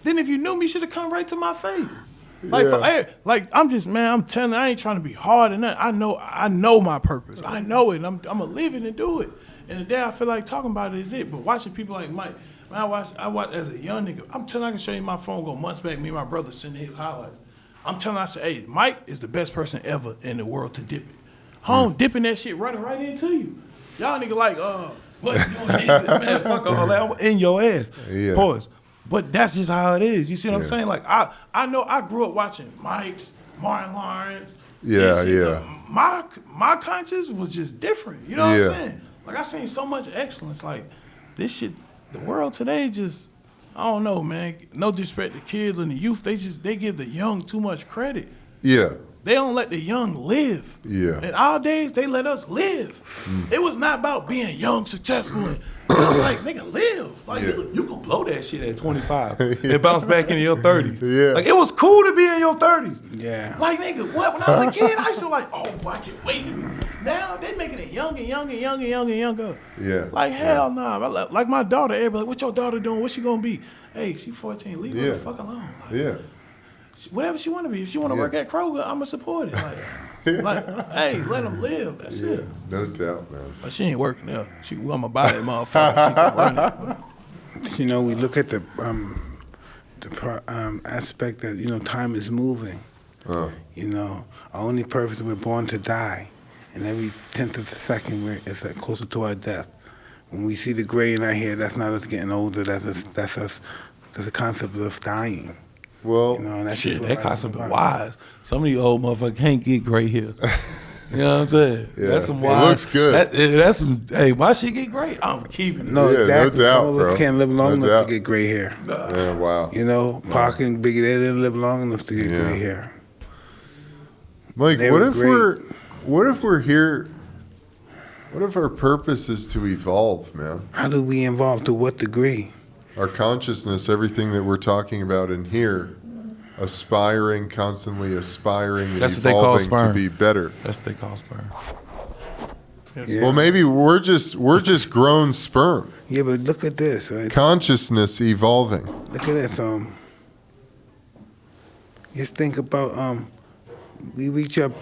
Then if you knew me, you should have come right to my face. Like, I'm just, man, I'm telling you, I ain't trying to be hard and nothing. I know my purpose. I know it. I'm going to live it and do it. And the day I feel like talking about it is it. But watching people like Mike, man, I watch as a young nigga. I'm telling you, I can show you my phone go months back, me and my brother sending his highlights. I'm telling you, I said, hey, Mike is the best person ever in the world to dip it. Home dipping that shit running right into you. Y'all nigga like, what you doing this? Man, fuck all that. I'm in your ass. Yeah. Pause. But that's just how it is. You see what I'm saying? Like I know I grew up watching Mike's, Martin Lawrence. Yeah, shit. yeah. My conscience was just different. You know what I'm saying? Like I seen so much excellence. Like this shit, the world today just, I don't know, man. No disrespect to kids and the youth. They give the young too much credit. Yeah. They don't let the young live. Yeah. In our days, they let us live. It was not about being young, successful. And it was like, nigga, live. Like, you could blow that shit at 25 and bounce back into your 30s. Yeah. Like, it was cool to be in your 30s. Yeah. Like, nigga, what? When I was a kid, I used to like, oh, boy, I can't wait to be. Now, they making it younger. Yeah. Like, hell nah. Like, my daughter, everybody like, what your daughter doing? What she gonna be? Hey, she 14. Leave her the fuck alone. Like, Yeah. whatever she want to be. If she want to work at Kroger, I'ma support it. Like, hey, let them live. That's it. No doubt, man. But she ain't working there. I'ma buy that motherfucker. She can run it. You know, we look at the aspect that time is moving. You know, our only purpose is we're born to die, and every 10th of a second it's closer to our death. When we see the gray in our hair, that's not us getting older. That's us. That's a concept of dying. Well, And that's Shit, just that what concept life's is about. wise. Some of these old motherfuckers can't get gray hair. You know what I'm saying? Yeah. That's some It wise. looks good. That's some. Hey, my shit get gray. I'm keeping it. No, Yeah, no exactly. doubt, Some of us bro. can't live long No enough doubt. to get gray hair. Yeah, wow. Pac and Biggie, they didn't live long enough to get gray hair. Mike, They what were if great. we're here? What if our purpose is to evolve, man? How do we evolve? To what degree? Our consciousness, everything that we're talking about in here, aspiring, constantly aspiring, and That's what they call evolving to sperm. be better. That's what they call sperm. Yes. Yeah. Well, maybe we're just grown sperm. Yeah, but look at this. Right? Consciousness evolving. Look at this. Just think about we reach up.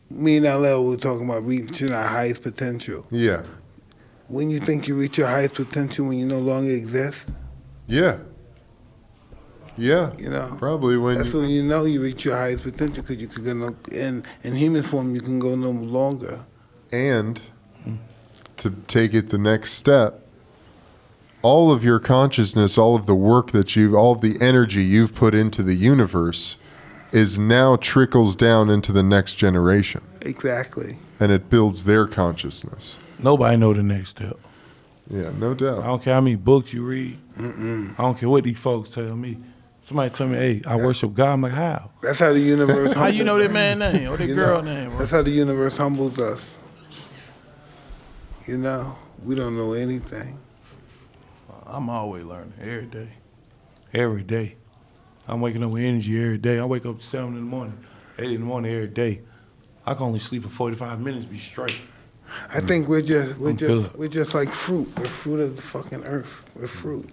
Me and LL were talking about reaching our highest potential. Yeah. When you think you reach your highest potential when you no longer exist, Yeah. Yeah. you know. Probably when That's you, when you know you reach your highest potential because you can go no, in human form you can go no longer. and to take it the next step, all of your consciousness, all of the work that all of the energy you've put into the universe is now trickles down into the next generation. Exactly. And it builds their consciousness. Nobody know the next step. Yeah, no I doubt. don't care how many books you read. I don't care what these folks tell me. Somebody tell me, hey, I worship God. I'm like, how? That's how the universe. How you know that man name or that You girl know, name? Bro? That's how the universe humbles us. You know, we don't know anything. I'm always learning every day. Every day. I'm waking up with energy every day. I wake up at 7 in the morning, 8 in the morning every day. I can only sleep for 45 minutes, be straight. I think we're just good. like fruit. We're fruit of the fucking earth. We're fruit.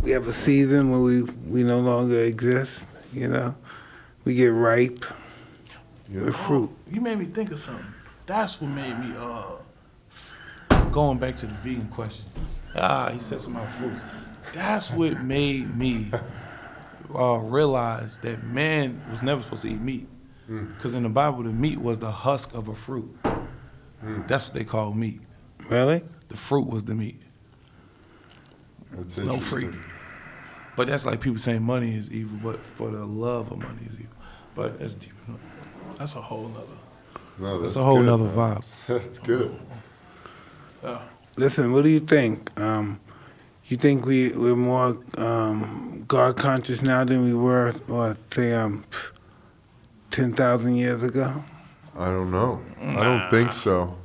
We have a season where we no longer exist. You know, we get ripe. Yeah. We're fruit. You made me think of something. That's what made me, going back to the vegan question. He said something about fruits. That's what made me realize that man was never supposed to eat meat. Because in the Bible, the meat was the husk of a fruit. That's what they call meat. Really? The fruit was the meat. That's No interesting. free. But that's like people saying money is evil, but for the love of money is evil. But that's deep enough. That's a whole nother. No, That's a whole good, nother man. vibe. That's good. Listen, what do you think? You think we're more God conscious now than we were, or say, 10,000 years ago? I don't know. I don't think so.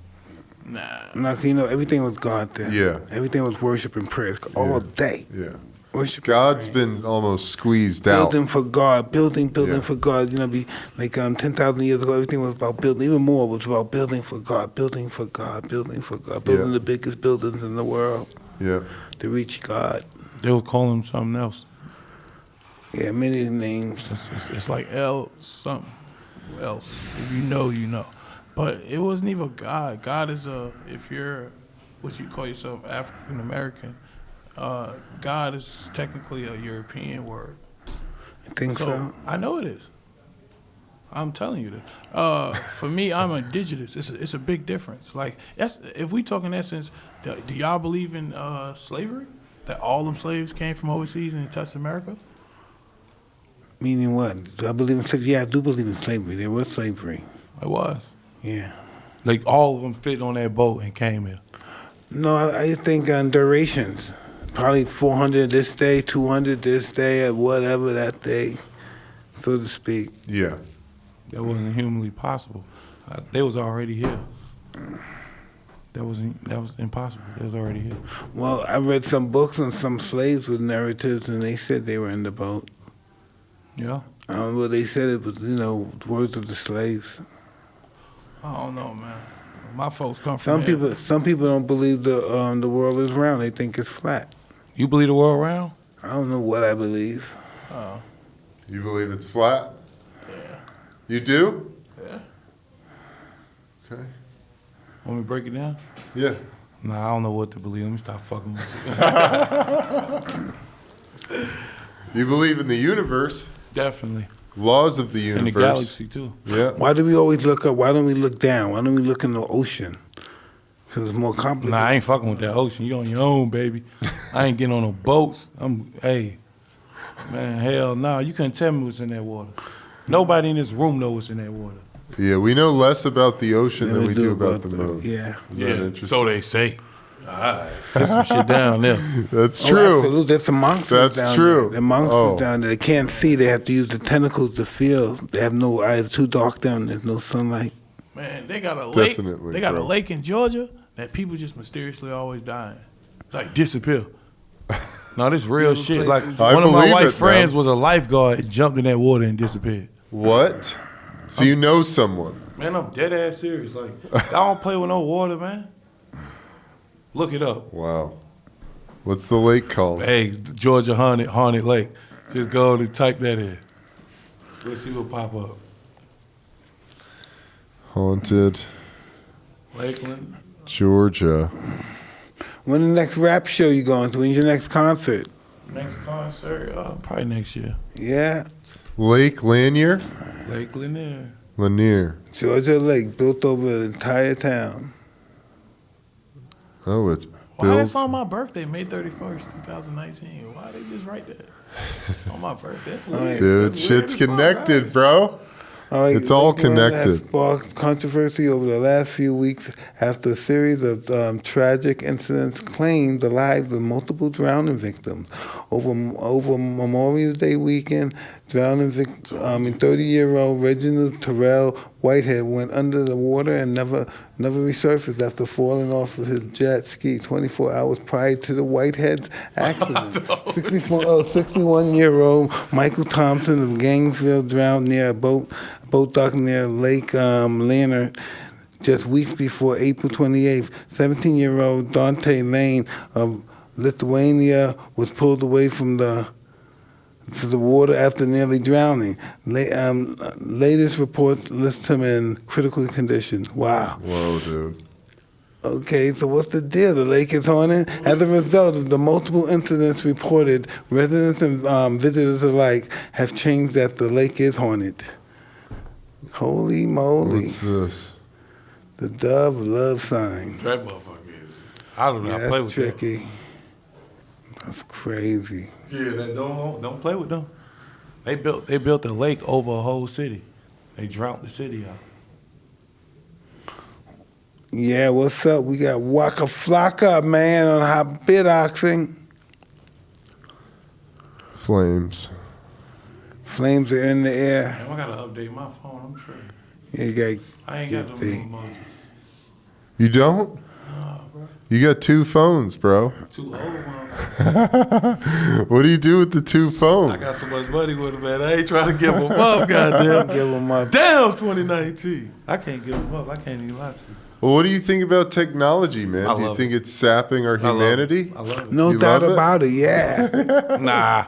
No, you know, everything was God then. Yeah. Everything was worship and prayer all day. Yeah. Worship. God's been almost squeezed out. Building for God, building Yeah. for God. You know, 10,000 years ago, everything was about building. Even more was about building for God, building for God, building for God, building Yeah. the biggest buildings in the world Yeah. to reach God. They would call him something else. Yeah, many names. It's like L something else. If you know, you know. But it wasn't even God. God is if you're what you call yourself African American, God is technically a European word. I think so. I know it is. I'm telling you that. For me, I'm indigenous. It's a big difference. Like if we talk in that sense, do y'all believe in slavery? That all them slaves came from overseas and touched America? Meaning what? Do I believe in slavery? Yeah, I do believe in slavery. There was slavery. It was. Yeah. Like all of them fit on that boat and came here. No, I think on durations. Probably 400 this day, 200 this day, or whatever that day, so to speak. Yeah. That wasn't humanly possible. They was already here. That was impossible. They was already here. Well, I read some books on some slaves with narratives, and they said they were in the boat. Yeah. Well, they said it was, words of the slaves. I don't know, man. My folks come from Some people don't believe the world is round. They think it's flat. You believe the world round? I don't know what I believe. You believe it's flat? Yeah. You do? Yeah. Okay. Want me to break it down? Yeah. Nah, I don't know what to believe. Let me stop fucking with you. You believe in the universe, Definitely. laws of the universe. In the galaxy, too. Yeah. Why do we always look up? Why don't we look down? Why don't we look in the ocean? Because it's more complicated. Nah, I ain't fucking with that ocean. You on your own, baby. I ain't getting on no boats. Man, hell no. You couldn't tell me what's in that water. Nobody in this room knows what's in that water. Yeah, we know less about the ocean Than than we we do do about about the the- moon. yeah. Is that interesting? So they say. All right. There's some shit down there. That's Oh, true. absolutely. There's some monsters That's down true. there. The monsters Oh. down there. They can't see. They have to use the tentacles to feel. They have no eyes. Too dark down there. There's no sunlight. Man, they got a lake. Definitely, They got bro. a lake in Georgia that people just mysteriously always dying. Like disappear. No, this real Yeah, shit. Like I one of my believe white it, friends man. was a lifeguard, and jumped in that water and disappeared. What? So you know someone? Man, I'm dead ass serious. Like I don't play with no water, man. Look it up. Wow. What's the lake called? Hey, Georgia Haunted Lake. Just go and type that in. So let's see what pop up. Haunted Lakeland. Georgia. When the next rap show you going to? When's your next concert? Next concert, probably next year. Yeah. Lake Lanier? Lake Lanier. Lanier. Georgia Lake, built over the entire town. Oh, it's Why built. that's on my birthday, May 31st, 2019? Why they just write that on my birthday? That's weird. Dude, That's shit's weird as fuck, connected, right? bro. All right, It's all Lakeland has connected. sparked controversy over the last few weeks after a series of tragic incidents claimed the lives of multiple drowning victims. Over Memorial Day weekend, 30-year-old Reginald Terrell Whitehead went under the water and never resurfaced after falling off of his jet ski 24 hours prior to the Whitehead's accident. 61-year-old Michael Thompson of Gainesville drowned near a boat dock near Lake Lanier just weeks before April 28th. 17-year-old Dante Lane of Lithuania was pulled away from the water after nearly drowning. Latest reports list him in critical condition. Wow. Whoa, dude. Okay, so what's the deal? The lake is haunted? As a result of the multiple incidents reported, residents and visitors alike have changed that the lake is haunted. Holy moly. What's this? The dove love sign. That motherfucker is. I don't know. Yeah, I play that's with tricky. That's crazy. that. Yeah, that don't play with them. They built a lake over a whole city. They drowned the city out. Yeah, what's up? We got Waka Flocka, man, on Hotboxin. Flames. Flames are in the air. Damn, I gotta update my phone. I'm tripping. Yeah, you got I ain't got them See. emojis. You don't? Bro. You got two phones, bro. Too old, man. What do you do with the two I phones? got so much money with them, man. I ain't trying to give them up, goddamn. give them up. Damn, 2019. I can't give them up. I can't even lie to you. Well, what do you think about technology, man? I Do you love think it's sapping our I love it. humanity? I love it. No You doubt love it? about it, yeah. Nah.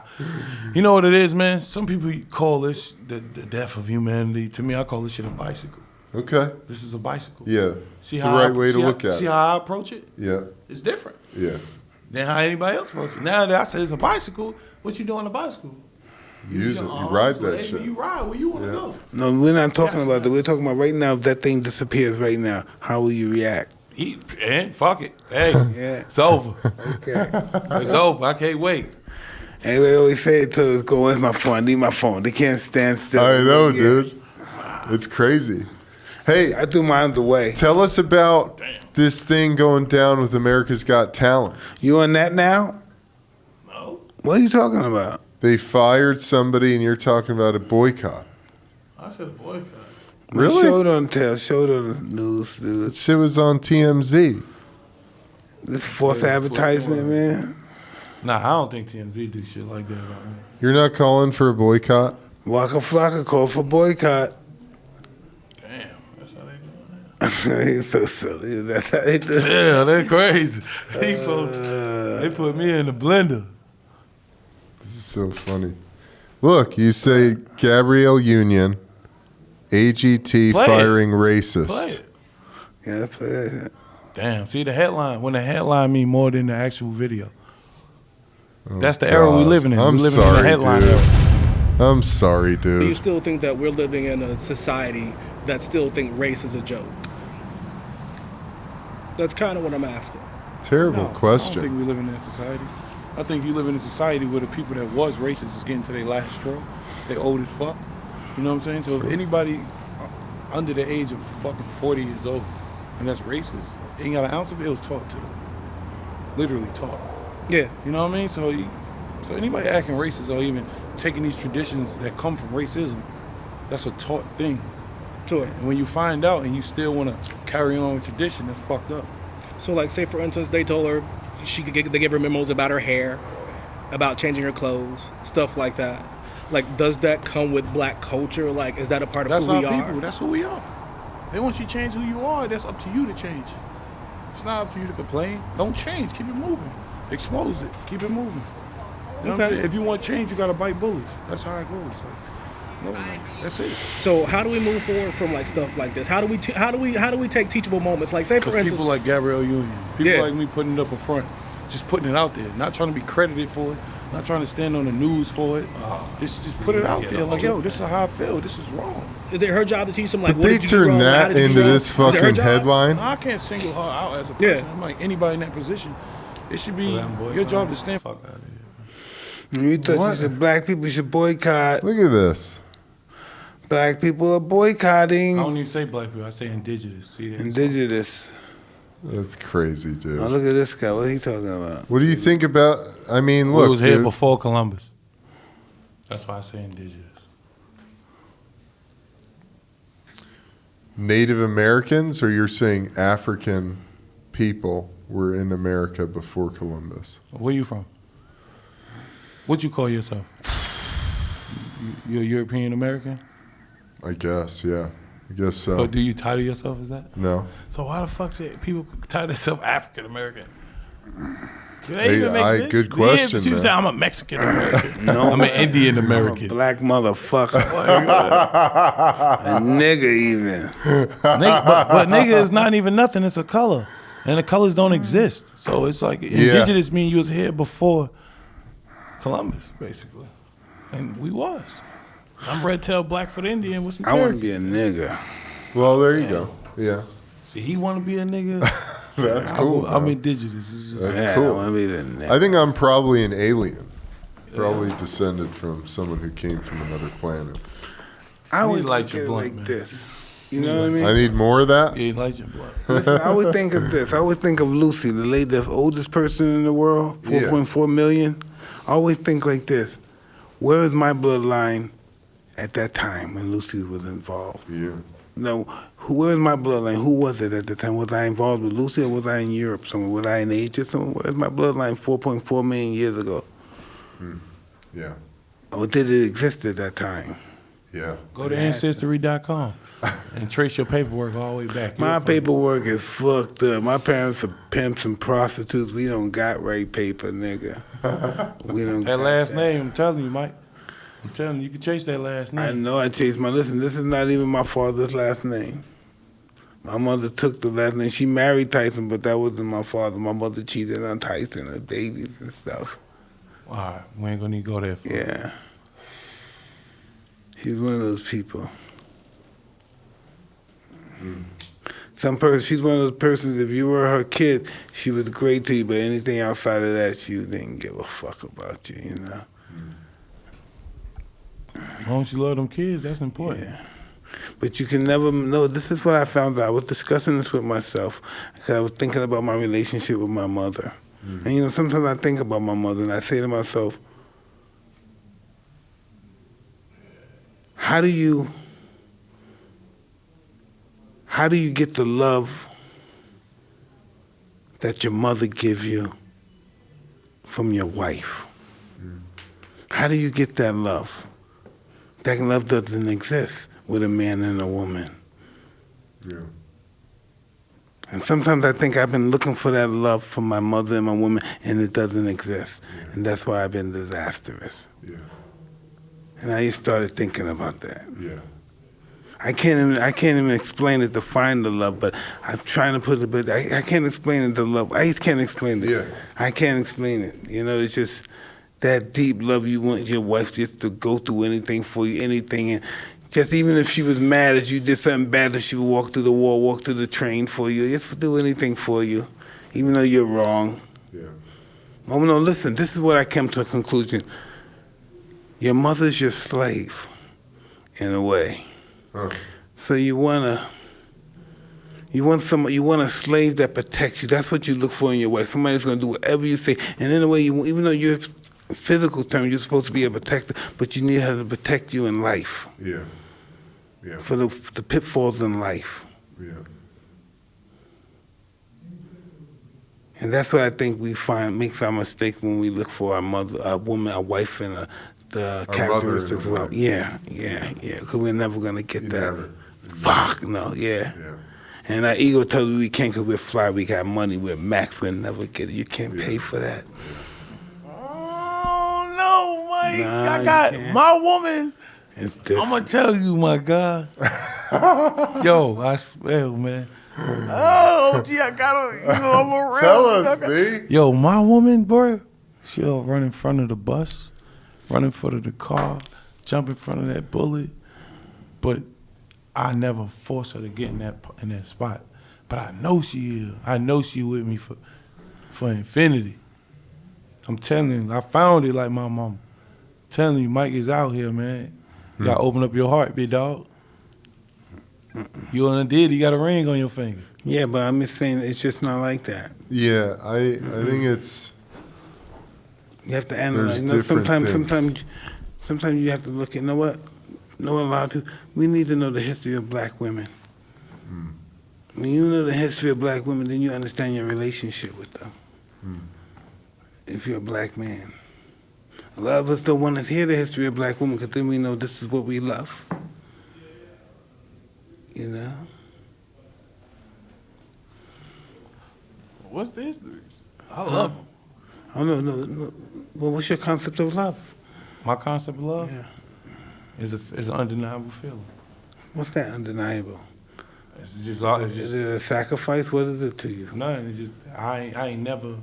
You know what it is, man? Some people call this the death of humanity. To me, I call this shit a bicycle. Okay. This is a bicycle. Yeah. See It's how the right way to look at See it. how I approach it? Yeah. It's different Yeah. than how anybody else approaches it. Now that I say it's a bicycle, what you do on a bicycle? Use it. your You arms, ride that legs, shit. You ride where you want to Yeah. go. No, we're not talking Yes. about that. We're talking about right now, if that thing disappears right now, how will you react? Eat and fuck it. Hey, Yeah. it's over. Okay. It's over. I can't wait. And they always say it to us, go, where's my phone? I need my phone. They can't stand still. I know, Yeah. dude. It's crazy. Hey, I threw mine away. tell us about this thing going down with America's Got Talent. You on that now? No, What are you talking about? They fired somebody, and you're talking about a boycott. I said a boycott. Really? Showed on the news, dude. That shit was on TMZ. This false advertisement, man. Nah, I don't think TMZ do shit like that about me. You're not calling for a boycott? Waka Flocka called for boycott. Damn, that's how they do it. He's so silly. That's how they do it. Yeah, they're crazy. These folks, they put me in the blender. This is so funny. Look, you say Gabrielle Union, AGT Play it. firing racist. Play it. Yeah, play that. Damn, see the headline. When the headline mean more than the actual video. Oh, That's the era we God. living in. I'm we living sorry, in the headline dude. era. I'm sorry, Do you dude. still think that we're living in a society that still think race is a joke? That's kind of what I'm asking. Terrible No, I don't question. think we living in a society. I think you live in a society where the people that was racist is getting to their last straw. They old as fuck. You know what I'm saying? So if anybody under the age of fucking 40 years old and that's racist, ain't got an ounce of it, it was taught to them. Literally taught. Yeah. You know what I mean? So anybody acting racist or even taking these traditions that come from racism, that's a taught thing. Sure. And when you find out and you still want to carry on with tradition, that's fucked up. So, like, say for instance, they told her they gave her memos about her hair, about changing your clothes, stuff like that. Like, does that come with black culture? Like, is that a part of That's who we our are? people. That's who we are. They want you to change who you are. That's up to you to change. It's not up to you to complain. Don't change. Keep it moving. Expose it. Keep it moving. You know what I'm saying? If you want change, you gotta bite bullets. That's how it goes. That's it. So how do we move forward from like stuff like this? How do we take teachable moments? Like, say for Because instance, people like Gabrielle Union, people Yeah. like me putting it up in front, just putting it out there, not trying to be credited for it, not trying to stand on the news for it. Just put it out there. Like, yo, this is how I feel. This is wrong. is it her job to teach them like But what they did you do turn wrong? How that did you into wrong? this Is it her fucking job? headline. No, I can't single her out as a Yeah. person. I'm like anybody in that position. It should be your job to stand. Fuck out of here. You thought What? you said black people should boycott. Look at this. Black people are I boycotting. don't even say black people. I say indigenous. See that? Indigenous. That's crazy, dude. Oh, look at this guy. What are he talking about? What do you think about? I mean, We look, was here dude, before Columbus. That's why I say indigenous. Native Americans, or you're saying African people were in America before Columbus? Where you from? What you call yourself? You're European American? I guess, yeah. I guess so. Or do you title yourself as that? No. So why the fuck say people title themselves African American? Do they Hey, even make sense? good question, People man. say I'm a Mexican American. No. I'm an Indian American. Black motherfucker. A nigga even. But nigga is not even nothing. It's a color, and the colors don't exist. So it's like indigenous mean you was here before Columbus, basically, and we was. I'm red tail black for the Indian with some I want to Cherokee. be a nigga. Well, there you go. Yeah. See, he want to be a nigga. That's cool. I'm man. indigenous. It's just, That's Yeah, I cool. want to be the nigga. I think I'm probably an alien. Probably descended from someone who came from another planet. I You would light look your at it blunt, like man. this. You know what I mean? I need more of that. yeah, like your blood. Listen, I would think of this. I would think of Lucy, the lady, the oldest person in the world, 4.4 million. I always think like this. Where is my bloodline at that time when Lucy was involved? Yeah. No, where is my bloodline? Who was it at the time? Was I involved with Lucy or was I in Europe somewhere? Was I in Asia somewhere? Where's my bloodline 4.4 million years ago? Yeah. Or did it exist at that time? Yeah. Go to ancestry.com and trace your paperwork all the way back. My You'll find- paperwork is fucked up. My parents are pimps and prostitutes. We don't got right paper, nigga. We don't That got last that. name, I'm telling you, Mike. I'm telling you, you can chase that last name. I know I changed my, listen, this is not even my father's last name. My mother took the last name. She married Tyson, but that wasn't my father. My mother cheated on Tyson, her babies and stuff. All right, we ain't gonna need to go there. Yeah. She's one of those people. She's one of those persons, if you were her kid, she was great to you, but anything outside of that, she didn't give a fuck about you, you know? As long as you love them kids, that's important. Yeah. But you can never know. This is what I found out. I was discussing this with myself because I was thinking about my relationship with my mother. And, you know, sometimes I think about my mother and I say to myself, how do you get the love that your mother gives you from your wife? How do you get that love? That love doesn't exist with a man and a woman. Yeah. And sometimes I think I've been looking for that love from my mother and my woman, and it doesn't exist. Yeah. And that's why I've been disastrous. Yeah. And I just started thinking about that. Yeah. I can't even explain it, define the love, but I'm trying to put it, but I can't explain it, the love. I just can't explain it. Yeah. I can't explain it. You know, it's just that deep love you want your wife just to go through anything for you, anything. And just even if she was mad at you did something bad, that she would walk through the wall, walk through the train for you, just do anything for you, even though you're wrong. Yeah. Oh, no, listen, this is what I came to a conclusion. Your mother's your slave, in a way. Huh. So you want a slave that protects you. That's what you look for in your wife. Somebody's going to do whatever you say. And in a way, even though you're physical terms, you're supposed to be a protector, but you need her to protect you in life. Yeah. Yeah. For the pitfalls in life. Yeah. And that's what I think we makes our mistake when we look for our mother, our woman, our wife, and the characteristics of yeah. Because we're never gonna get that. Never. Fuck no, yeah. And our ego tells us we can't because we're fly, we got money, we're max, we'll never get it. You can't pay for that. Oh no, Mike! Nah, I got my woman. It's different. I'm gonna tell you, my God. Yo, I swear, man. Oh, gee, I gotta, I'm a real. Tell us, B. Yo, my woman, bro, she'll run in front of the bus, run in front of the car, jump in front of that bullet, but I never force her to get in that spot. But I know she is. I know she with me for infinity. I'm telling you, I found it like my mama. Telling you, Mike is out here, man. You gotta open up your heart, big dog. You did. You got a ring on your finger. Yeah, but I'm just saying it's just not like that. Yeah, I think it's. You have to analyze. Sometimes you have to look at. You know what? A lot of people. We need to know the history of black women. When you know the history of black women, then you understand your relationship with them. If you're a black man, a lot of us don't want to hear the history of black women because then we know this is what we love. You know. What's the history? I love them. Oh no. Well, what's your concept of love? My concept of love? Yeah. Is an undeniable feeling. What's that undeniable? It's just Is it a sacrifice? What is it to you? nothing. It's just I ain't never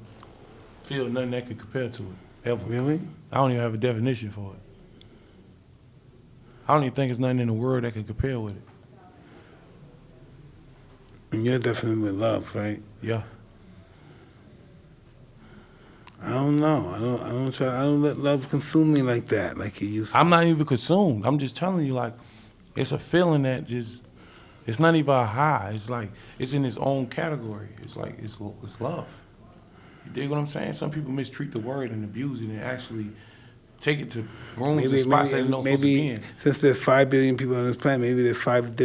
feel nothing that could compare to it ever. Really? I don't even have a definition for it. I don't even think there's nothing in the world that can compare with it. And you're definitely with love, right? Yeah. I don't know. I don't let love consume me like that, like it used to. I'm not even consumed. I'm just telling you, like, it's a feeling that just, it's not even a high. It's like, it's in its own category. It's like, it's love. You dig what I'm saying? Some people mistreat the word and abuse it and actually take it to rooms and spots that they're not supposed to be in. Since there's 5 billion people on this planet, maybe there's 5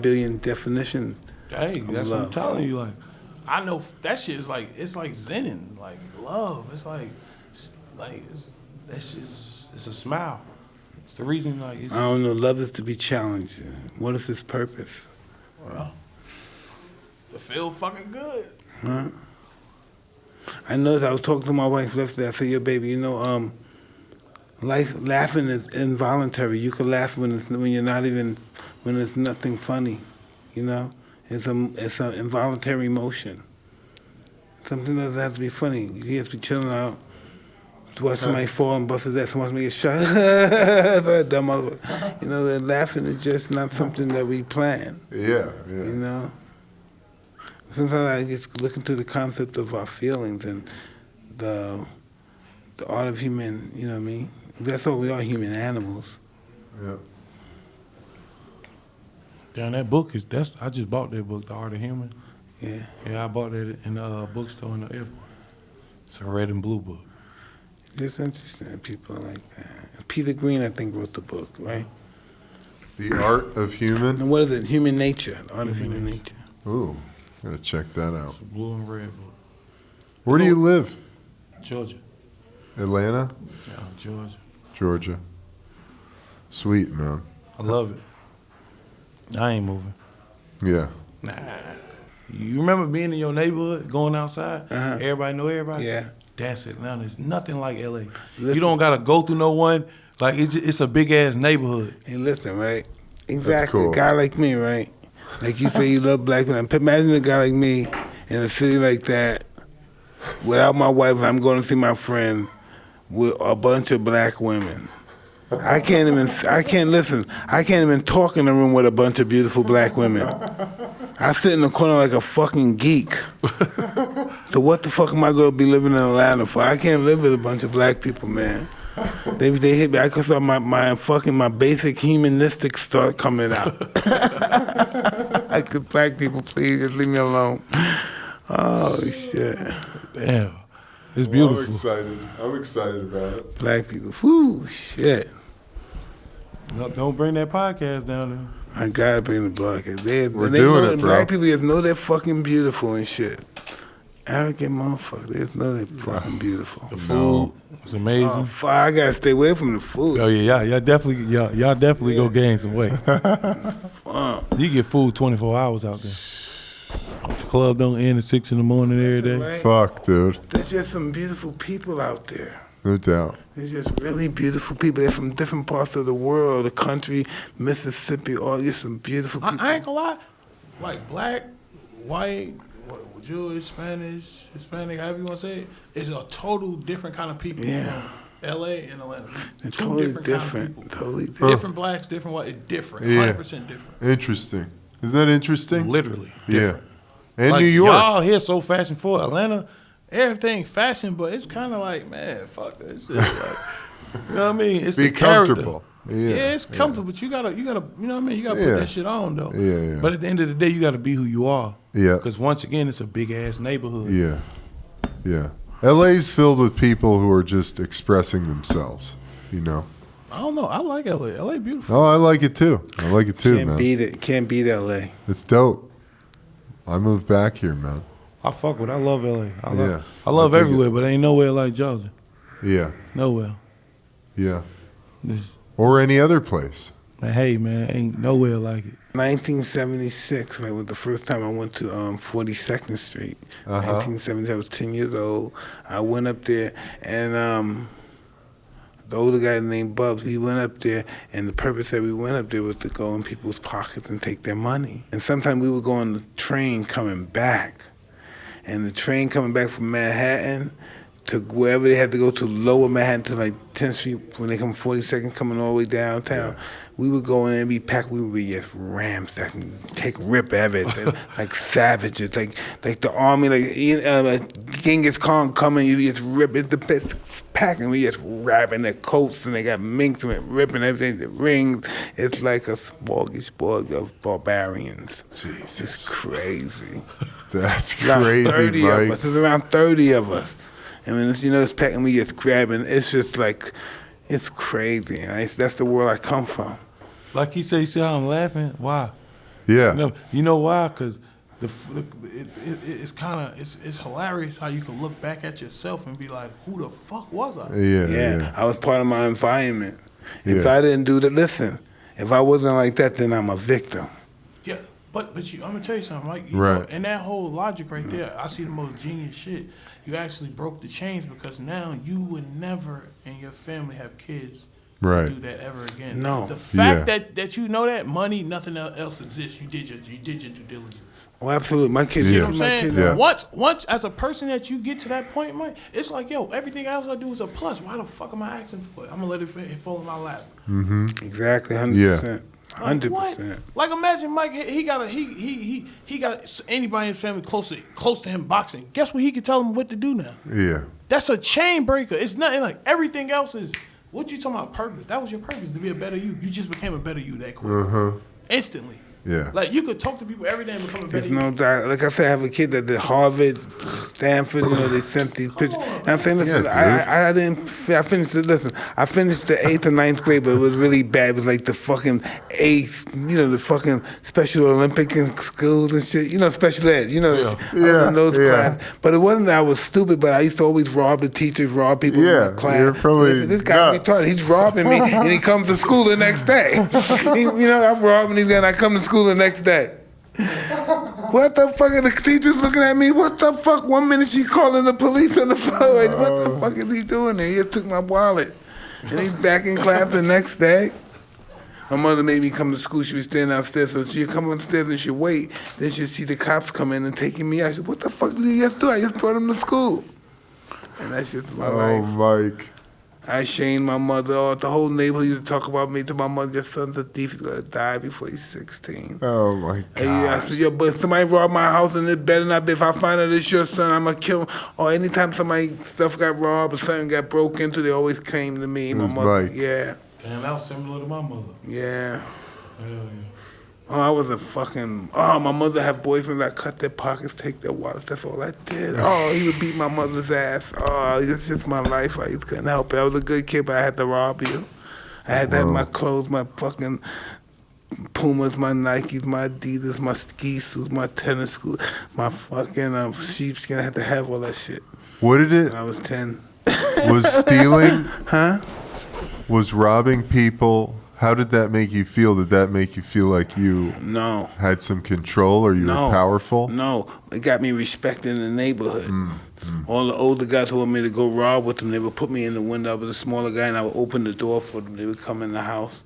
billion definitions. Hey, that's love. what I'm telling you. Like, I know that shit is like, it's like zenning, like love. It's it's a smile. It's the reason, like, it's I don't know. Love is to be challenged. What is its purpose? well, to feel fucking good. Huh? I noticed I was talking to my wife yesterday. I said, "Yo, baby, you know, laughing is involuntary. You can laugh when you're not even, when it's nothing funny, you know. It's an involuntary motion. Something doesn't have to be funny. You have to be chilling out, watch somebody fall and bust his ass, somebody get shot. Dumb motherfucker. You know, laughing is just not something that we plan. Yeah. You know. Sometimes I just look into the concept of our feelings and the art of human. You know what I mean? That's all we are, human animals. Yeah. Damn, that book I just bought that book, The Art of Human. Yeah. Yeah, I bought that in the bookstore in the airport. It's a red and blue book. It's interesting, people like that. Peter Green, I think, wrote the book, right? The Art of Human? And what is it? Human Nature. The Art of Human Nature. Ooh, gotta check that out. It's a blue and red book. Where do you live? Georgia. Atlanta? Yeah, Georgia. Georgia. Sweet, man. I love it. I ain't moving. Yeah. Nah. You remember being in your neighborhood, going outside? Uh-huh. Everybody know everybody? Yeah. That's Atlanta. It's nothing like L.A. Listen. You don't got to go through no one. Like, it's a big-ass neighborhood. Hey, listen, right? Exactly. cool. A guy like me, right? Like you say you love black men. Imagine a guy like me in a city like that without my wife. I'm going to see my friend with a bunch of black women. I can't even talk in a room with a bunch of beautiful black women. I sit in the corner like a fucking geek. So what the fuck am I going to be living in Atlanta for? I can't live with a bunch of black people, man. They hit me. I could start my basic humanistic start coming out. I could, black people, please just leave me alone. Oh shit. Damn. It's beautiful. I'm excited about it. Black people, whoo, shit. No, don't bring that podcast down there. I gotta bring the podcast. We're doing it, bro. Black people just know they're fucking beautiful and shit. Arrogant motherfucker. They just know they're fucking beautiful. The food is amazing. Oh, fuck, I gotta stay away from the food. Oh yeah, y'all definitely go gain some weight. Fuck. You get food 24 hours out there. The club don't end at 6 in the morning every day. Right? Fuck, dude. There's just some beautiful people out there. No doubt. There's just really beautiful people. They're from different parts of the world, the country, Mississippi, all just some beautiful people. I ain't gonna lie, like black, white, Jewish, Spanish, Hispanic, however you want to say it, it's a total different kind of people. Yeah. From L.A. and Atlanta. They're Two totally different kind of different. people. Totally different. Different blacks, different white. It's different. Yeah. 100% different. Interesting. Is that interesting? Literally Yeah. different. And Like, New York. Y'all here so fashion for Atlanta. Everything fashion, but it's kind of like, man, fuck that shit. Like, you know what I mean? It's Be the character. comfortable. Yeah, it's comfortable, but you gotta, you know what I mean? You gotta Yeah. put that shit on though. Yeah. But at the end of the day, you gotta be who you are. Yeah. Because once again, it's a big ass neighborhood. Yeah. Yeah. LA's filled with people who are just expressing themselves, you know. I don't know. I like LA. LA beautiful. Oh, I like it too. I like it too, Can't man. beat it. Can't beat L.A. It's dope. I moved back here, man. I fuck with. I love LA. I Yeah. love I dig everywhere, but ain't nowhere like Georgia. Yeah. Nowhere. Yeah. This, Or any other place. hey man, ain't nowhere like it. 1976, right, was the first time I went to 42nd Street. 1970, I was 10 years old. I went up there, and the older guy named Bubs, we went up there, and the purpose that we went up there was to go in people's pockets and take their money. And sometimes we would go on the train coming back, and the train coming back from Manhattan to wherever they had to go to Lower Manhattan to like 10th Street when they come 42nd coming all the way downtown. We would go in and be packed. We would be just ramsacked and take rip of it, like savages, like the army, like Genghis Khan coming. You just rip it, the best packing. We just wrapping their coats and they got minks and ripping everything. The rings. It's like a smorgasbord of barbarians. Jesus, it's crazy. That's Around crazy, 30 Mike. of us. There's around 30 of us. And when it's, it's packing, we just grabbing. It's just like, it's crazy. That's the world I come from. Like he said, you see how I'm laughing? Why? Yeah. You know why? Because it's kind of it's hilarious how you can look back at yourself and be like, who the fuck was I? Yeah. I was part of my environment. If Yeah. I didn't do that, listen, if I wasn't like that, then I'm a victim. Yeah, but I'm gonna tell you something, Mike. Right. And that whole logic right there, I see the most genius shit. You actually broke the chains because now you would never in your family have kids Right. do that ever again. No. The fact that you know that money, nothing else exists. You did your due diligence. Well, absolutely. My kids, You Yeah. know what I'm saying? Yeah. Once as a person that you get to that point, Mike, it's like, yo, everything else I do is a plus. Why the fuck am I asking for it? I'm gonna let it fall in my lap. Exactly, 100%. Yeah. 100%. Like imagine Mike, he got anybody in his family close to him boxing. Guess what? He could tell him what to do now. Yeah. That's a chain breaker. It's nothing like everything else is. What you talking about? Purpose. That was your purpose, to be a better you. You just became a better you that quick, instantly. Yeah. Like you could talk to people every day and become a better There's you. no doubt. Like I said, I have a kid that did Harvard, Stanford. They sent these pictures. And I'm saying, listen, Yeah, I didn't. I finished it. Listen, I finished the 8th and 9th grade, but it was really bad. It was like the fucking 8th, the fucking Special Olympic in schools and shit. Special ed. I was in those classes. But it wasn't that I was stupid. But I used to always rob the teachers, rob people in the class. you're probably This guy nuts. retarded. He's robbing me, and he comes to school the next day. I'm robbing these, and I come to school the next day. What the fuck are the teachers looking at me? What the fuck? 1 minute she calling the police on the phone. What the fuck is he doing there? He just took my wallet. And he's back in class the next day. My mother made me come to school. She was standing downstairs. So she'd come upstairs and she'd wait. Then she'd see the cops come in and taking me out. I said, what the fuck did he just do? I just brought him to school. And that's just my life. Mike. I shamed my mother. The whole neighborhood used to talk about me to my mother. Your son's a thief. He's going to die before he's 16. Oh, my God. And I said, yo, but if somebody robbed my house and it better not be, if I find out it's your son, I'm going to kill him. Or anytime somebody stuff got robbed or something got broke into, they always came to me. My was mother, Mike. yeah. Damn, that was similar to my mother. Yeah. Hell yeah. Oh, I was a fucking, my mother had boyfriends that cut their pockets, take their wallets. That's all I did. Oh, he would beat my mother's ass. Oh, it's just my life. I just couldn't help it. I was a good kid, but I had to rob you. I had to have my clothes, my fucking Pumas, my Nikes, my Adidas, my ski suits, my tennis shoes, my fucking sheepskin. I had to have all that shit. What did it? When I was 10. Was stealing? Huh? Was robbing people? How did that make you feel? Did that make you feel like you No. had some control, or you were powerful? No. It got me respect in the neighborhood. All the older guys who wanted me to go rob with them, they would put me in the window. I was a smaller guy, and I would open the door for them. They would come in the house.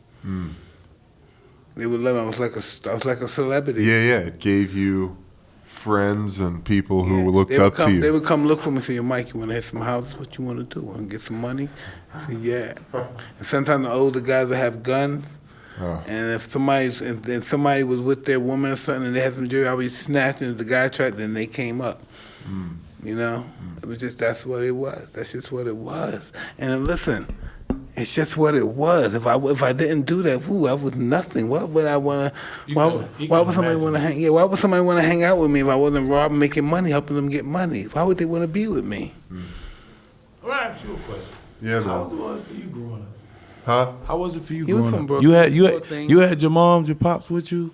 They would love me. I was like a celebrity. Yeah. It gave you friends and people who looked up to you. They would come look for me and say, Mike, you want to hit some houses? What you want to do? Want to get some money? I said, yeah. And sometimes the older guys would have guns. And if somebody was with their woman or something and they had some jewelry, I would snatch, and if the guy tried, then they came up. You know? It was just, that's what it was. That's just what it was. And then listen, it's just what it was. If I didn't do that, I was nothing. What would I want to? Why would somebody want to hang? Yeah, why would somebody want to hang out with me if I wasn't robbing, making money, helping them get money? Why would they want to be with me? Well, I ask you a question. Yeah, How man. was it for you growing up? Huh? How was it for you He was growing from up? Brooklyn. You had your moms, your pops with you.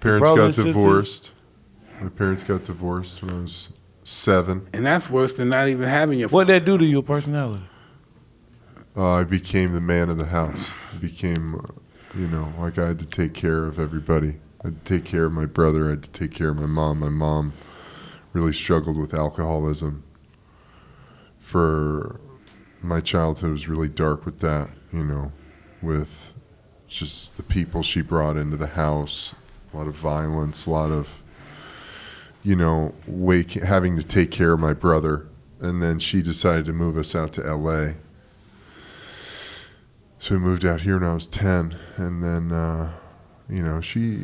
Parents Brother got and sisters? divorced. My parents got divorced when I was 7. And that's worse than not even having your. What did that do to your personality? I became the man of the house. I became, like I had to take care of everybody. I had to take care of my brother. I had to take care of my mom. My mom really struggled with alcoholism. For my childhood was really dark with that, with just the people she brought into the house, a lot of violence, a lot of, having to take care of my brother. And then she decided to move us out to L.A., so we moved out here when I was 10, and then, she,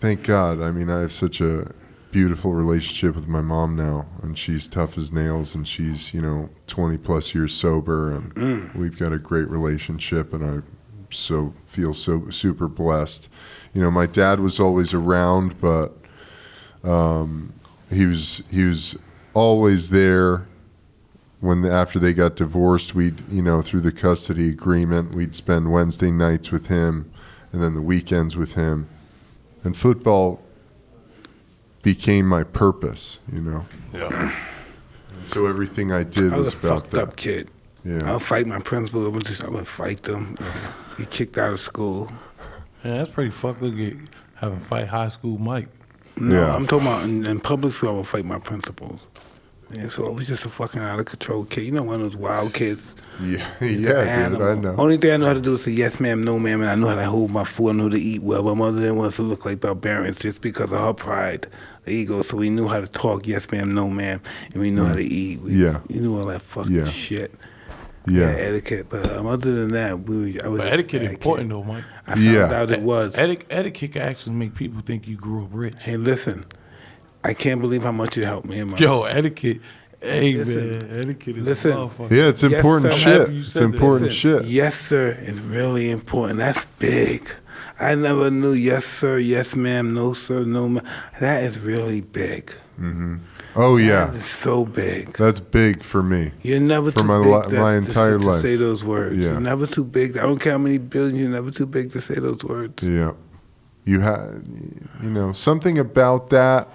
thank God, I have such a beautiful relationship with my mom now, and she's tough as nails, and she's, 20 plus years sober, and we've got a great relationship, and I feel so super blessed. My dad was always around, but he was always there. After they got divorced, we'd, through the custody agreement, we'd spend Wednesday nights with him and then the weekends with him. And football became my purpose, Yeah. So everything I did I was a about fucked that. up kid. Yeah. I'll fight my principal. I would fight them. Get kicked out of school. Yeah, that's pretty fucked up. Having fight high school Mike. No, Yeah. I'm talking about in public school, I would fight my principals. Yeah, so I was just a fucking out of control kid. One of those wild kids. Yeah, Just dude, animal. I know. Only thing I know how to do is say yes ma'am, no ma'am, and I know how to hold my food. I know how to eat well. My mother didn't want us to look like barbarians just because of her pride, the ego. So we knew how to talk yes ma'am, no ma'am, and we knew how to eat. We knew all that fucking shit. Yeah. Etiquette. But other than that, I was. But etiquette important though, Mike. I found out it was. Etiquette can actually make people think you grew up rich. Hey, listen, I can't believe how much it helped me in my. Yo, etiquette. Hey, Listen, man, etiquette is listen. motherfucker. Yeah, it's Yes, important sir. I'm shit. happy you It's said that. important Listen, shit. Yes, sir, is really important. That's big. I never knew yes, sir, yes, ma'am, no, sir, no, ma'am. That is really big. Oh, yeah. That is so big. That's big for me. You're never For too my big li- my entire to life. say those words. Yeah. You're never too big. I don't care how many billions. You're never too big to say those words. Yeah. You have, something about that,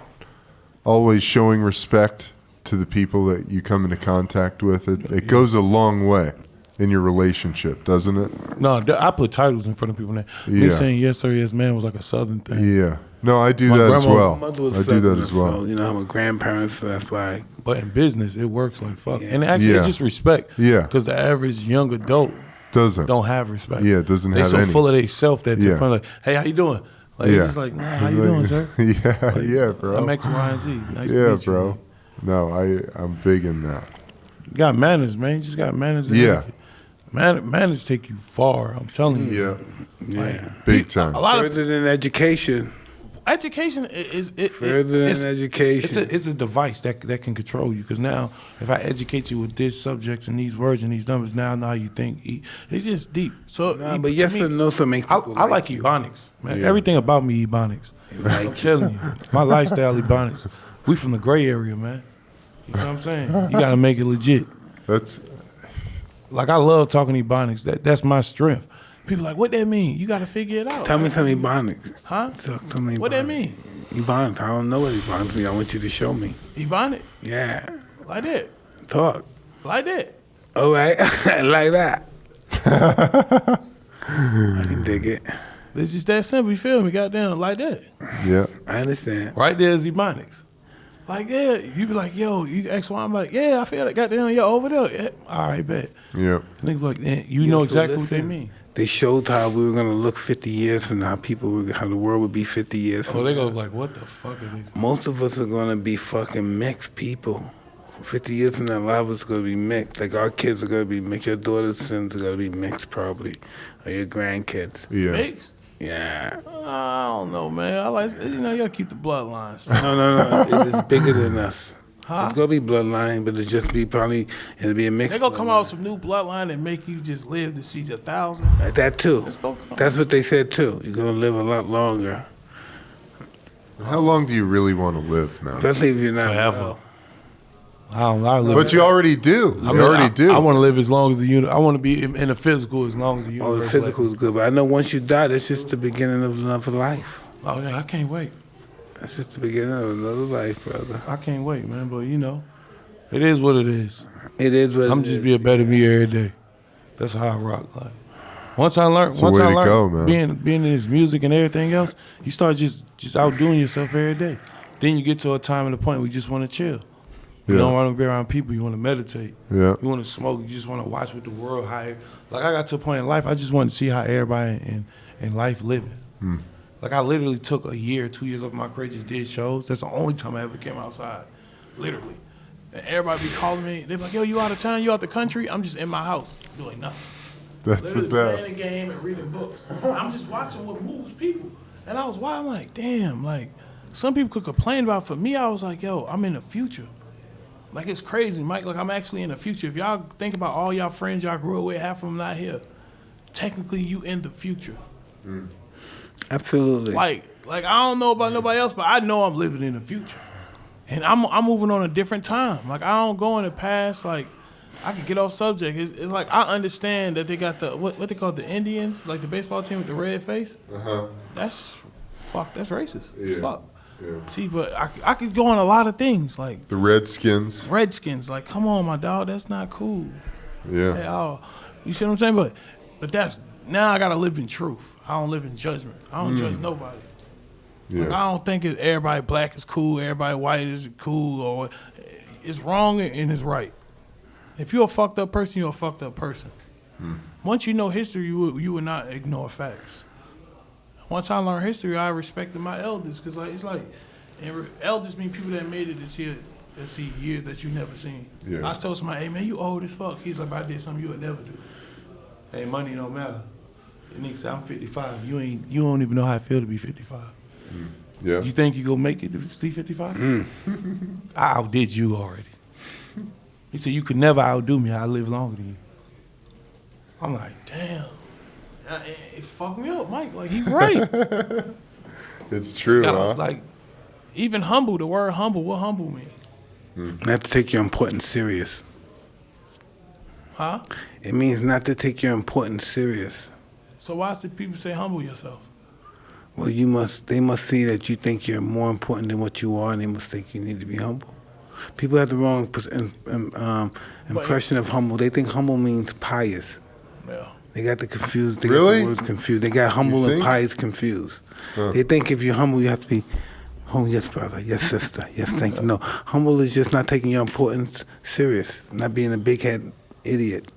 always showing respect to the people that you come into contact with. It goes a long way in your relationship, doesn't it? No, I put titles in front of people now. Me Yeah. saying yes sir, yes man was like a southern thing. Yeah. No, I do My that as grandma- well. My mother was I do that Southern, as well. So, I'm a grandparent, so that's why. But in business, it works like fuck. Yeah. And actually, Yeah. it's just respect. Yeah. Because the average young adult Doesn't. don't have respect. Yeah, doesn't they have so any. full of themselves that Yeah. they're like, hey, how you doing? Like, Yeah. it's just like, nah, how you doing, sir? Yeah, yeah, bro. I'm X, Y, and Z. Nice to Yeah, meet you. bro. No, I'm big in that. You got manners, man. You just got manners. And Yeah. etiquette. Manners take you far. I'm telling you. Yeah. Yeah. Big time. A lot of Further than education. education is Further than education. It's a device that can control you. Because now, if I educate you with this subjects and these words and these numbers, now you think it's just deep. So, Nah, to but yes me, and no, so makes people I like you. Ebonics, man. Yeah. Everything about me Ebonics. I'm telling you, my lifestyle Ebonics. We from the gray area, man. You know what I'm saying? You gotta make it legit. That's Like I love talking Ebonics. That's my strength. People like, what that mean? You got to figure it out. Tell me some Ebonics. Huh? Tell me What that mean? Ebonics. I don't know what Ebonics mean. I want you to show me. Ebonic? Yeah. Like that. Talk. Like that. All right. Like that. I can dig it. It's just that simple. You feel me? Goddamn, like that. Yeah. I understand. Right there is Ebonics. Like, yeah, you be like, yo, you X, Y. I'm like, yeah, I feel like, goddamn, yo, over there. Yeah. All right, bet. Yeah. Niggas like, yeah, you know so exactly what they listen, mean. They showed how we were gonna look 50 years from now. How the world would be 50 years from Oh, they now. go like, what the fuck are these? Most of us are gonna be fucking mixed people. 50 years from now, a lot of us are gonna be mixed. Like our kids are gonna be mixed. Your daughter's sons are gonna be mixed probably, or your grandkids. Yeah. Mixed? Yeah. I don't know, man. I like, you know, you gotta keep the bloodlines. No. It is bigger than us. Huh? It's gonna be bloodline, but it'll just be probably it'll be a mixed. They gonna come bloodline. out with some new bloodline and make you just live to see 1,000. Like that too. Let's go. That's what they said too. You're gonna live a lot longer, How long do you really want to live, man? especially if you're not Forever. well. I live. But you already do. You already do. I want to live as long as the universe. I want to be in the physical as long as the Oh, universe. the physical is good, but I know once you die, that's just the beginning of another life. Oh yeah, I can't wait. That's just the beginning of another life, brother. I can't wait, man. But you know, it is what it is. It is what I'm it just is. be a better me every day. That's how I rock. Like once I learned, It's the way to go, man. being in his music and everything else, you start just outdoing yourself every day. Then you get to a time and a point where you just want to chill. You Yeah. don't want to be around people. You want to meditate. Yeah. You want to smoke. You just want to watch what the world. Like I got to a point in life, I just wanted to see how everybody in life living. Like I literally took a year, 2 years off my career, just did shows. That's the only time I ever came outside, literally. And everybody be calling me. They be like, "Yo, you out of town? You out the country?" I'm just in my house doing nothing. That's the Literally best. playing a game and reading books. I'm just watching what moves people. And I was wild. I'm like, damn. Like some people could complain about. For me, I was like, yo, I'm in the future. Like it's crazy, Mike. Like I'm actually in the future. If y'all think about all y'all friends y'all grew up with, half of them not here. Technically, you in the future. Absolutely. Like I don't know about nobody else, but I know I'm living in the future, and I'm moving on a different time. Like I don't go in the past. Like I can get off subject. It's like I understand that they got the what they call the Indians, like the baseball team with the red face. That's racist. It's Yeah. fuck. Yeah. See, but I could go on a lot of things like The Redskins. Redskins. Like, come on, my dog, that's not cool. Yeah. Hey, you see what I'm saying? But that's now I gotta live in truth. I don't live in judgment. I don't judge nobody. Yeah. Like, I don't think everybody black is cool, everybody white is cool, or it's wrong and it's right. If you're a fucked up person, you're a fucked up person. Once you know history, you would not ignore facts. Once I learned history, I respected my elders because it's like, and elders mean people that made it to see years that you never seen. Yeah. I told somebody, hey man, you old as fuck. He's like, I did something you would never do. Hey, money don't matter. And nigga said, I'm 55. You don't even know how I feel to be 55. Yeah. You think you gonna make it to see 55? I outdid you already. He said, you could never outdo me. I live longer than you. I'm like, damn. It fucked me up, Mike. Like, he right. It's true, huh? Like, even humble, the word humble, what humble mean? Not to take your importance serious. Huh? It means not to take your importance serious. So why should people say humble yourself? Well, they must see that you think you're more important than what you are, and they must think you need to be humble. People have the wrong impression of humble. They think humble means pious. Yeah. They got the confused. They Really? got the words confused. They got humble and think? pious confused. Huh. They think if you're humble, you have to be, oh yes, brother, yes, sister, yes, thank you. No, humble is just not taking your importance serious, not being a big head idiot.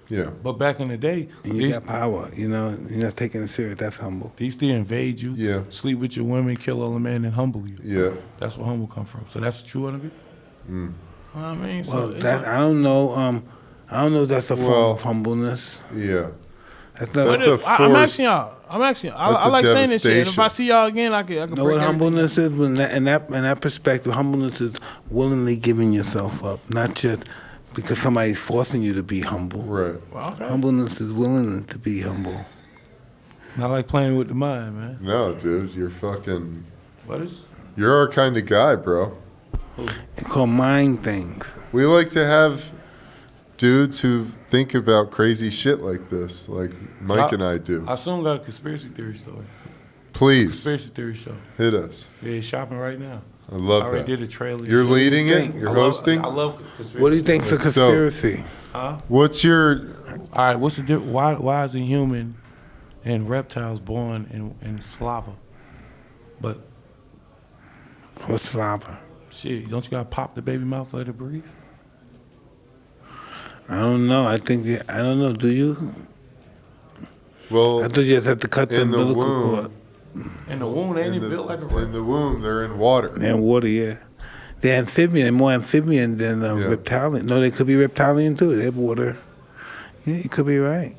Yeah. But back in the day, And you got power, you're not taking it serious. That's humble. they used to invade you, Yeah. sleep with your women, kill all the men, and humble you. Yeah. That's where humble come from. So that's what you want to be? You know what I mean? So Well, it's that like- I don't know. I don't know if that's a form Well, of humbleness. Yeah. That's not. That's a I'm forced- asking y'all. That's a I like saying this shit. And if devastation. I see y'all again, I can know break what everything. humbleness is? When in that perspective, humbleness is willingly giving yourself up, not just because somebody's forcing you to be humble. Right. Well, okay. Humbleness is willing to be humble. I like playing with the mind, man. No, dude, you're fucking. But it's You're our kind of guy, bro. It's called mind things. We like to have dudes who think about crazy shit like this, like Mike and I do. I soon got a conspiracy theory story. Please Conspiracy theory show. hit us. Yeah, it's shopping right now. I love I already that. did a trailer. You're leading it. think? You're hosting. I love conspiracy. What do you think's a conspiracy? What's your? All right, what's the difference? Why is a human and reptiles born in slava? But What's lava? shit, don't you gotta pop the baby mouth, let it breathe? I don't know. I don't know. Do you? Well, I thought you just have to cut the in the umbilical womb. cord. In the womb, they ain't even built like a in reptile. the womb, they're in water. And water, yeah. They're amphibian, more amphibian than reptilian. No, they could be reptilian too. They're water. Yeah, you could be right.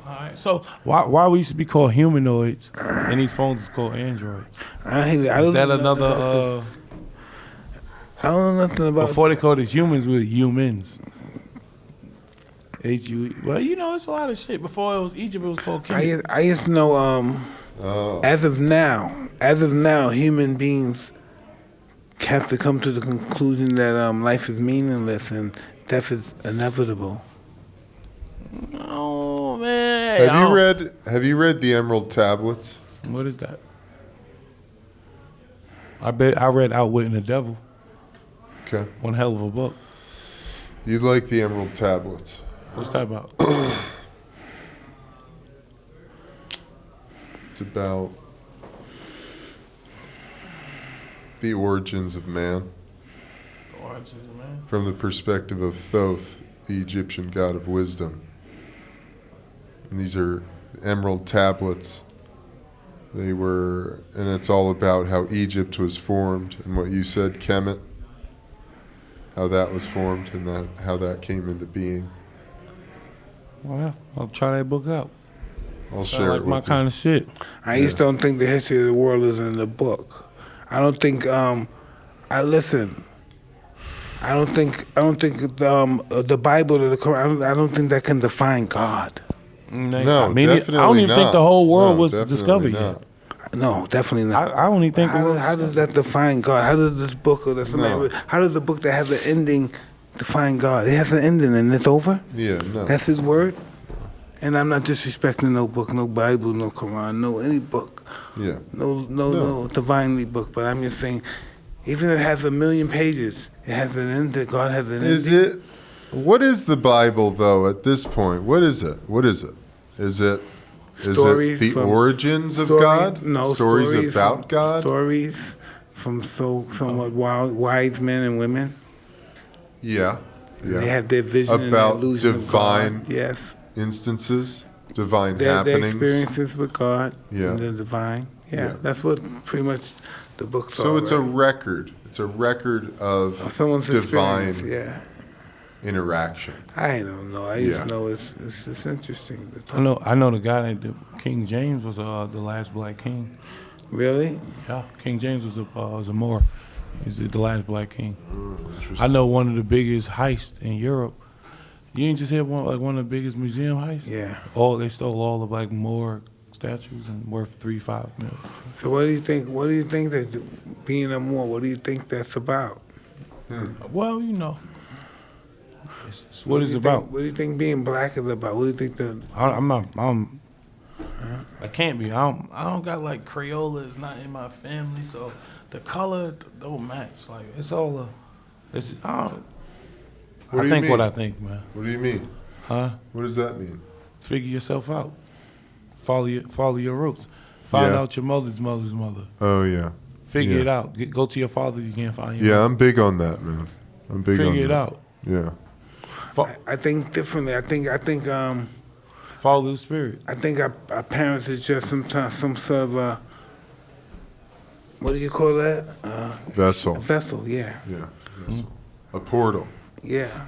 All right, so why we used to be called humanoids and these phones is called androids? I Is don't that know another? I don't know nothing about. Before they called us humans, we were humans. H-U-E. Well, you know, it's a lot of shit. Before it was Egypt, it was called King. I just know. As of now, human beings have to come to the conclusion that life is meaningless and death is inevitable. Oh man! Have you read the Emerald Tablets? What is that? I read Outwitting the Devil. Okay. One hell of a book. You like the Emerald Tablets? What's that about? It's about the origins of man from the perspective of Thoth, the Egyptian god of wisdom. And these are emerald tablets. And it's all about how Egypt was formed and what you said, Kemet, how that was formed and how that came into being. Well, I'll try that book out. I'll share like it my with kind of shit. I just don't think the history of the world is in the book. I don't think. I don't think the Bible or the Quran. I don't think that can define God. No, I mean, definitely I don't even think not. the whole world No, was definitely discovered not. yet. No, definitely not. I don't even think How does that define God? How does this book or No. how does a book that has an ending define God? It has an ending and it's over? Yeah, no. That's his word? And I'm not disrespecting no book, no Bible, no Quran, no any book. Yeah. No divinely book. But I'm just saying, even if it has 1,000,000 pages, it has an ending. God has an ending. Is it? What is the Bible though? At this point, what is it? Is it Stories the from- origins of Story- God? No, stories about from, God. Stories from somewhat wise men and women. Yeah. They have their vision About and their illusion divine of God. Yes. Instances, divine Their happenings. experiences with God Yeah. and the divine. Yeah, Yeah. that's what pretty much the book's So all it's a right. record. It's a record of Someone's divine experience, yeah. interaction. I don't know. I Yeah. just know it's interesting. I know the guy that King James was the last black king. Really? Yeah, King James was a Moor. He's the last black king. I know one of the biggest heists in Europe. You ain't just had one of the biggest museum heists? Yeah. They stole all the black Moor statues and worth $3-5 million. So what do you think? What do you think that being a Moor? What do you think that's about? Well, you know, it's what it's about. What do you think being black is about? What do you think the? I can't be. I don't got like Crayola. It's not in my family, so the color don't match. Like it's all What do I you think mean? what I think, man. What do you mean? Huh? What does that mean? Figure yourself out. Follow your roots. Find Yeah. out your mother's mother's mother. Oh yeah. Figure Yeah. it out. Go to your father. You can't find your Yeah, mother. I'm big on that, man. I'm big on that. Figure it out. Yeah. I think differently. I think Follow the spirit. I think our parents is just sometimes some sort of a, what do you call that? Vessel. A vessel, yeah. Yeah. Vessel. A portal. Yeah.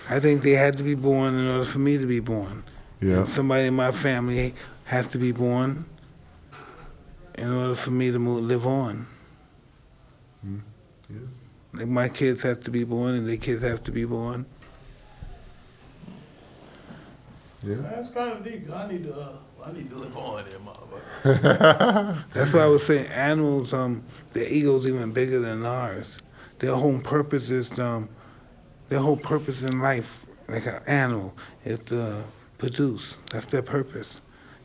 I think they had to be born in order for me to be born. Yeah. And somebody in my family has to be born in order for me to live on. Yeah. Like my kids have to be born and their kids have to be born. Yeah. That's kind of deep. I need to live on there, motherfucker. That's why I was saying animals, their ego's even bigger than ours. Their whole purpose is, their whole purpose in life like an animal. It's to produce. That's their purpose.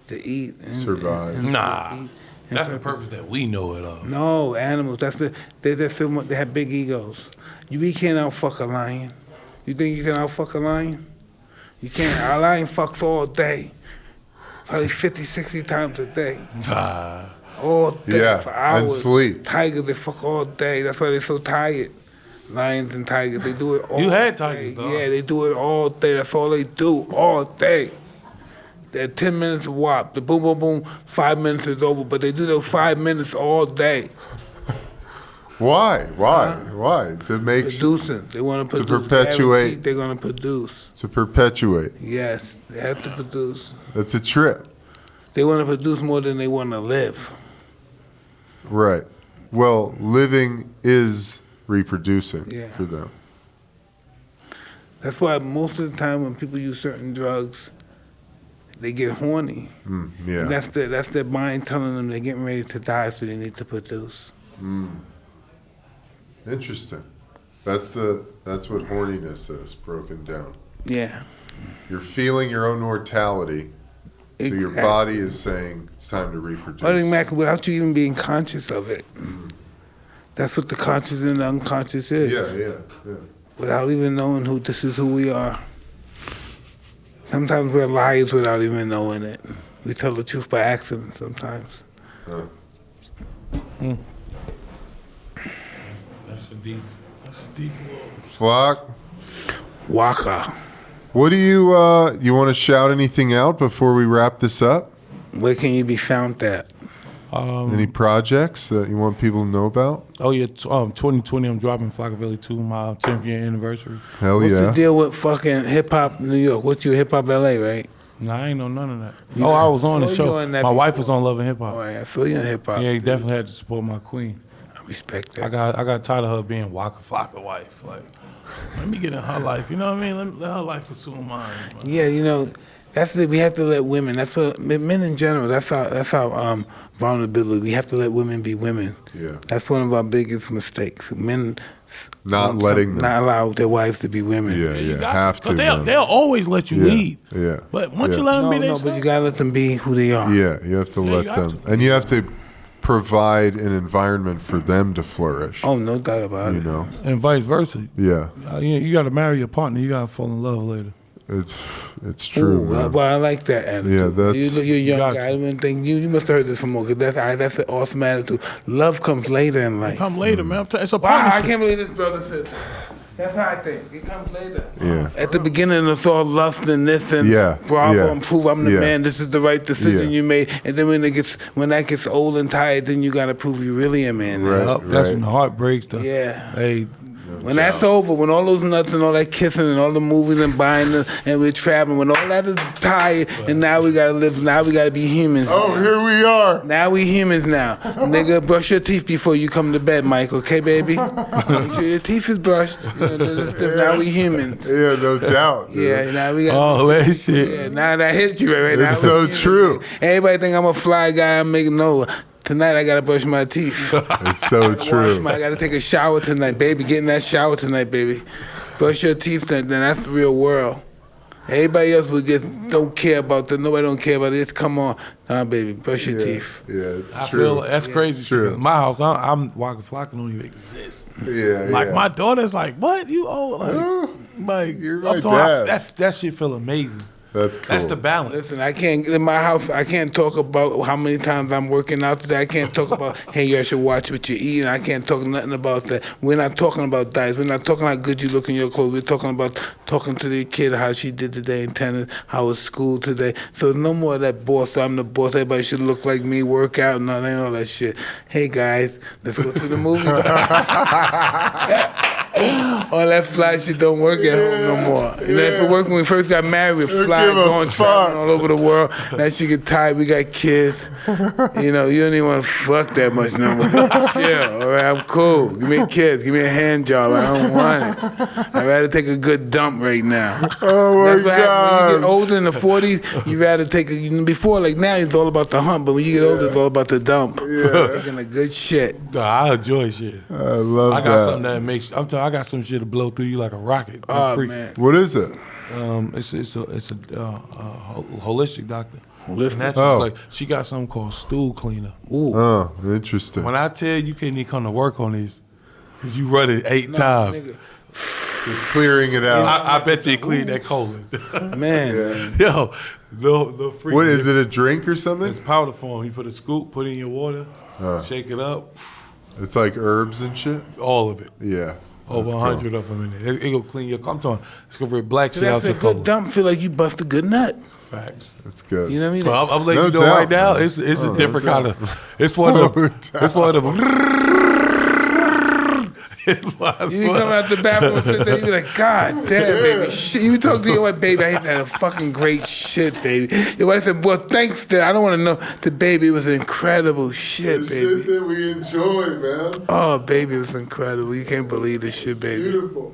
To eat and Survive. Nah, eat that's the purpose that we know it of. No, animals. They have big egos. We can't outfuck a lion. You think you can outfuck a lion? You can't. Our lion fucks all day. Probably 50, 60 times a day. All day for hours. And sleep. Tigers, they fuck all day. That's why they're so tired. Lions and tigers, they do it all day. You had tigers, though. Yeah, they do it all day. That's all they do, all day. They're 10 minutes of wop. The boom, boom, boom, 5 minutes is over. But they do those 5 minutes all day. Why? Why? To make Producing. They want to produce. To perpetuate. They're going to produce. To perpetuate. Yes, they have to produce. That's a trip. They want to produce more than they want to live. Right. Well, living is reproducing Yeah. for them. That's why most of the time when people use certain drugs, they get horny. Yeah. And that's their mind telling them they're getting ready to die, so they need to produce. Interesting. That's what horniness is, broken down. Yeah. You're feeling your own mortality, so your Exactly. body is saying it's time to reproduce. Automatically, without you even being conscious of it. That's what the conscious and the unconscious is. Yeah. Without even knowing this is who we are. Sometimes we're liars without even knowing it. We tell the truth by accident sometimes. That's a deep world. Flock, Waka. what do you want to shout anything out before we wrap this up? Where can you be found at? Any projects that you want people to know about? Oh yeah, 2020 I'm dropping Flocka 2, my 10th year anniversary. Hell What's yeah. the deal with fucking hip hop New York? What's your hip hop LA, right? Nah, I ain't know none of that. I was on the saw you show. on that My wife before. was on Love and Hip Hop. Oh, yeah, I saw you in hip hop. Yeah, you definitely had to support my queen. I respect that. I got tired of her being Waka Flocka wife. Like, let me get in her life. You know what I mean? Let her life consume mine. Man. Yeah, we have to let women. That's what men in general. That's our vulnerability. We have to let women be women. Yeah. That's one of our biggest mistakes. Men Not letting them. not allow their wives to be women. Yeah, You got have to. Because man. they'll always let you lead. Yeah. But once you Yeah. let them be No, themselves, but you gotta let them be who they are. Yeah, you have to Yeah, let you have them. to. And you have to provide an environment for them to flourish. Oh, no doubt about You it. know? and vice versa. Yeah. You got to marry your partner. You got to fall in love later. It's true, Ooh, man. well, I like that attitude. Yeah, that's- you're a young got guy. to. I wouldn't think you must have heard this from more. Cause that's an awesome attitude. Love comes later in life. Come later, man. It's a Wow, I partnership. can't believe this brother said that. That's how I think. It comes later. Yeah. At the beginning, it's all lust and this and Yeah, bravo yeah, and prove I'm the yeah. man. This is the right decision Yeah. you made. And then when that gets old and tired, then you gotta prove you really a man. Right. now. Yup, that's when the heart breaks. Yeah. Hey, When that's over, when all those nuts and all that kissing and all the movies and buying and we're traveling, when all that is tired, and now we gotta live. Now we gotta be humans. Oh, here we are. Now we humans now. Nigga, brush your teeth before you come to bed, Mike, okay, baby? Make sure your teeth is brushed. Now we humans. Yeah, no doubt. dude. Yeah, now we got. oh, that shit. Yeah, now that hit you right now. It's so true. Everybody think I'm a fly guy. I'm making no. Tonight I gotta brush my teeth. It's so true. I gotta take a shower tonight, baby. Get in that shower tonight, baby. Brush your teeth, then that's the real world. Everybody else would just don't care about that. Nobody don't care about it. Just come on, nah, baby, brush your teeth. Yeah, it's I true. feel that's crazy. true. Shit. My house, I'm Waka Flocka don't even exist. Yeah, Like yeah. my daughter's like, what you old? Like You're I'm my talking- dad. that shit feel amazing. That's cool. That's the balance. Listen, I can't in my house. I can't talk about how many times I'm working out today. I can't talk about hey, you should watch what you eat. And I can't talk nothing about that. We're not talking about diets. We're not talking how good you look in your clothes. We're talking about talking to the kid how she did today in tennis, how was school today. So there's no more of that boss. I'm the boss. Everybody should look like me. Work out and all that shit. Hey guys, let's go to the movies. All that fly shit don't work at home no more. You know, if it worked when we first got married, we fly, give a going fuck. traveling all over the world. Now she get tired, we got kids. You know, you don't even want to fuck that much no more. Chill, all right, I'm cool. Give me kids, give me a hand job. I don't want it. I'd rather take a good dump right now. Oh my That's what happens when you get God. older in the 40s. You rather take before, like now, it's all about the hump, but when you get older, it's all about the dump. Yeah. Taking a good shit. Nah, I enjoy shit. I love I got that. something that makes. I'm talking. I got some shit to blow through you like a rocket. Oh Free. man, What is it? It's a holistic doctor. Holistic? And that's Oh. just like she got something called stool cleaner. ooh. Oh, interesting. When I tell you can't even come to work on these, cause you run it 8 times. Nigga. Just clearing it out. I bet they clean that colon. Man, Yo, the free. What is it? A drink or something? It's powder form. You put a scoop, put it in your water, shake it up, It's like herbs and shit. all of it. Yeah. Over That's 100 of them in there. It go clean your. I'm talking. It's gonna rip black shit out that's a your good colon. dump. Feel like you bust a good nut. Facts. That's good. You know what I mean? But I'm letting No you know doubt, right now, man. it's a different kind of. It's one of No the. It's one of the. It's one You come out the bathroom and sit there, you be like, God damn, baby, shit. You talk to your wife, baby, I hate that fucking great shit, baby. Your wife said, well, thanks, I don't want to know. The baby, it was incredible shit, The shit baby. that we enjoy, man. Oh, baby, it was incredible. You can't believe this shit, baby. Beautiful.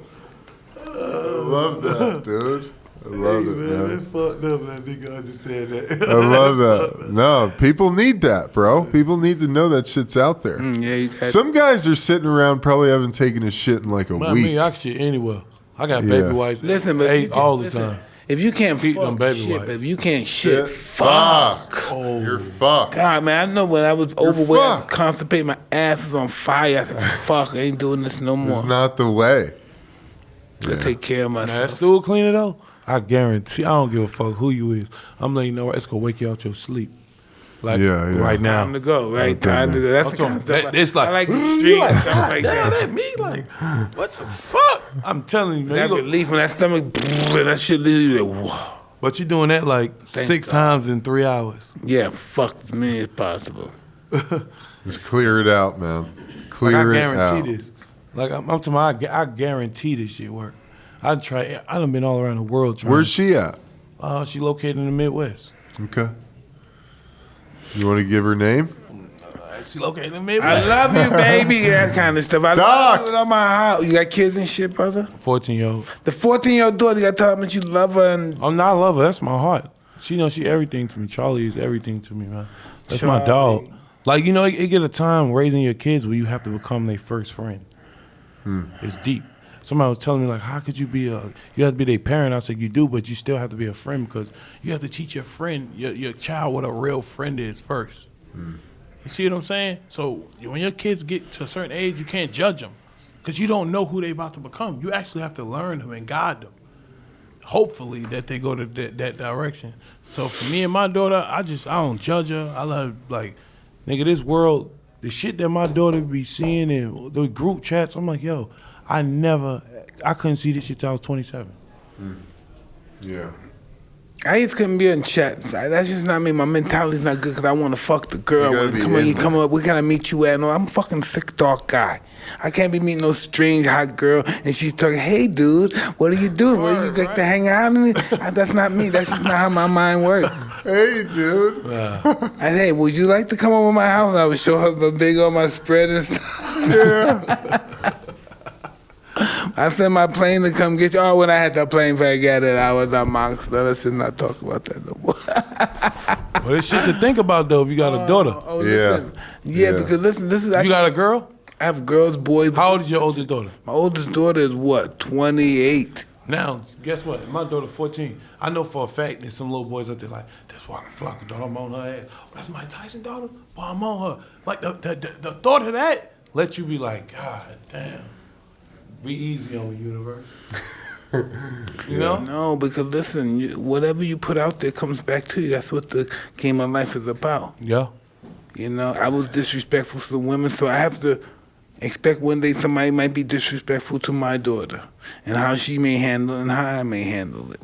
I love that, dude. I love it, man. It's fucked up that nigga understand that. I love that. No, people need that, bro. People need to know that shit's out there. Yeah, you got Some guys are sitting around probably haven't taken a shit in like a Man, I week. mean, I shit anywhere. I got Yeah. baby wipes. Listen, but ate all the time. If you can't Feed them fuck baby shit, wipes. but if you can't shit, Fuck. Oh. You're fucked. God, man, I know when I was overweight, I was fucked. constipated, my ass was on fire. I said, fuck, I ain't doing this no more. It's not the way. I take care of Now, that myself. stool cleaner though, I guarantee. I don't give a fuck who you is. I'm letting you know it's gonna wake you out your sleep. Like Yeah, yeah. right now. Time to go, right? Okay, Time to go. That's I'm the kind of talking- stuff it's like I like extreme like, stuff like damn, that. that me like what the fuck? I'm telling you, man. That You go, relief when that stomach, and that shit leaves you like, whoa. but you're doing that like 6 God. times in 3 hours. Yeah, fuck as many as possible. Just clear it out, man. Like, Clear I it out. guarantee this. Like I'm talking about, I guarantee this shit work. I done been all around the world trying. Where's she at? She located in the Midwest. Okay. You want to give her name? She located in the I Midwest. love you, baby. That kind of stuff. I Doc! love you with my house. You got kids and shit, brother? 14-year-old. The 14-year-old daughter, you got to tell her how much you love her. And I'm not a lover. That's my heart. She knows she everything to me. Charlie is everything to me, man. That's my dog. Charlie. Like, you know, it get a time raising your kids where you have to become their first friend. It's deep. Somebody was telling me, like, how could you be you have to be their parent? I said, you do, but you still have to be a friend because you have to teach your friend, your child what a real friend is first. You see what I'm saying? So when your kids get to a certain age, you can't judge them because you don't know who they about to become. You actually have to learn them and guide them. Hopefully that they go to that direction. So for me and my daughter, I don't judge her. I love, like, nigga, this world, the shit that my daughter be seeing in the group chats, I'm like, yo, I couldn't see this shit till I was 27. Yeah. I just couldn't be in chat. That's just not me. My mentality's not good because I want to fuck the girl. You gotta When be come on, in you come there. up. We gotta meet you at. No, I'm a fucking sick dark guy. I can't be meeting no strange hot girl and she's talking. Hey, dude, what are you doing? Where you like to hang out? That's not me. That's just not how my mind works. Hey, dude. I said, hey, would you like to come over my house? And I would show her the big on my spread and stuff. I sent my plane to come get you. Oh, when I had that plane fare, get it. I was amongst them. Let's not talk about that no more. But it's shit to think about, though, if you got a daughter. Oh, Yeah. listen. Yeah, Yeah. because listen, this is. You got a girl? I have girls, boys. How old is your oldest daughter? My oldest daughter is what, 28. Now, guess what? My daughter 14. I know for a fact there's some little boys out there like, that's Waka Flocka daughter, I'm on her ass. Oh, that's my Tyson daughter? Boy, I'm on her. Like, the thought of that lets you be like, God damn. Be easy on the universe. You know? No, because listen, whatever you put out there comes back to you. That's what the game of life is about. Yeah. You know, I was disrespectful to women, so I have to expect one day somebody might be disrespectful to my daughter and how she may handle it and how I may handle it.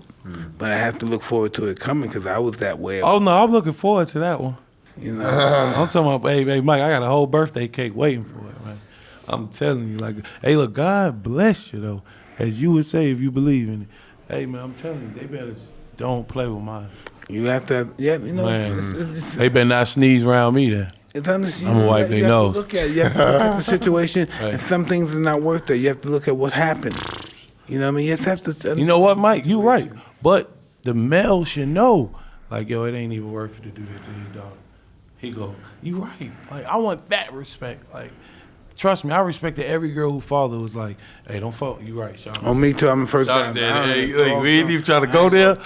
But I have to look forward to it coming because I was that way. Oh, no, I'm looking forward to that one. You know, I'm talking about, hey, Mike, I got a whole birthday cake waiting for it, man. I'm telling you, like, hey, look, God bless you, though, as you would say if you believe in it. Hey, man, I'm telling you, they better don't play with mine. you have to, yeah, you know, Man, it's they better not sneeze around me then. understand. I'ma wipe their You have nose. to look at it. You have to look at the situation, Right. and some things are not worth it. You have to look at what happened. You know what I mean? You just have to. You know what, Mike? You right. But the male should know, like, yo, it ain't even worth it to do that to his daughter. He go, you right. Like, I want that respect. Like, trust me, I respected every girl who father was like, hey, don't fuck. You right, Sean. Oh, me too. I'm the first guy. We ain't even trying to go there.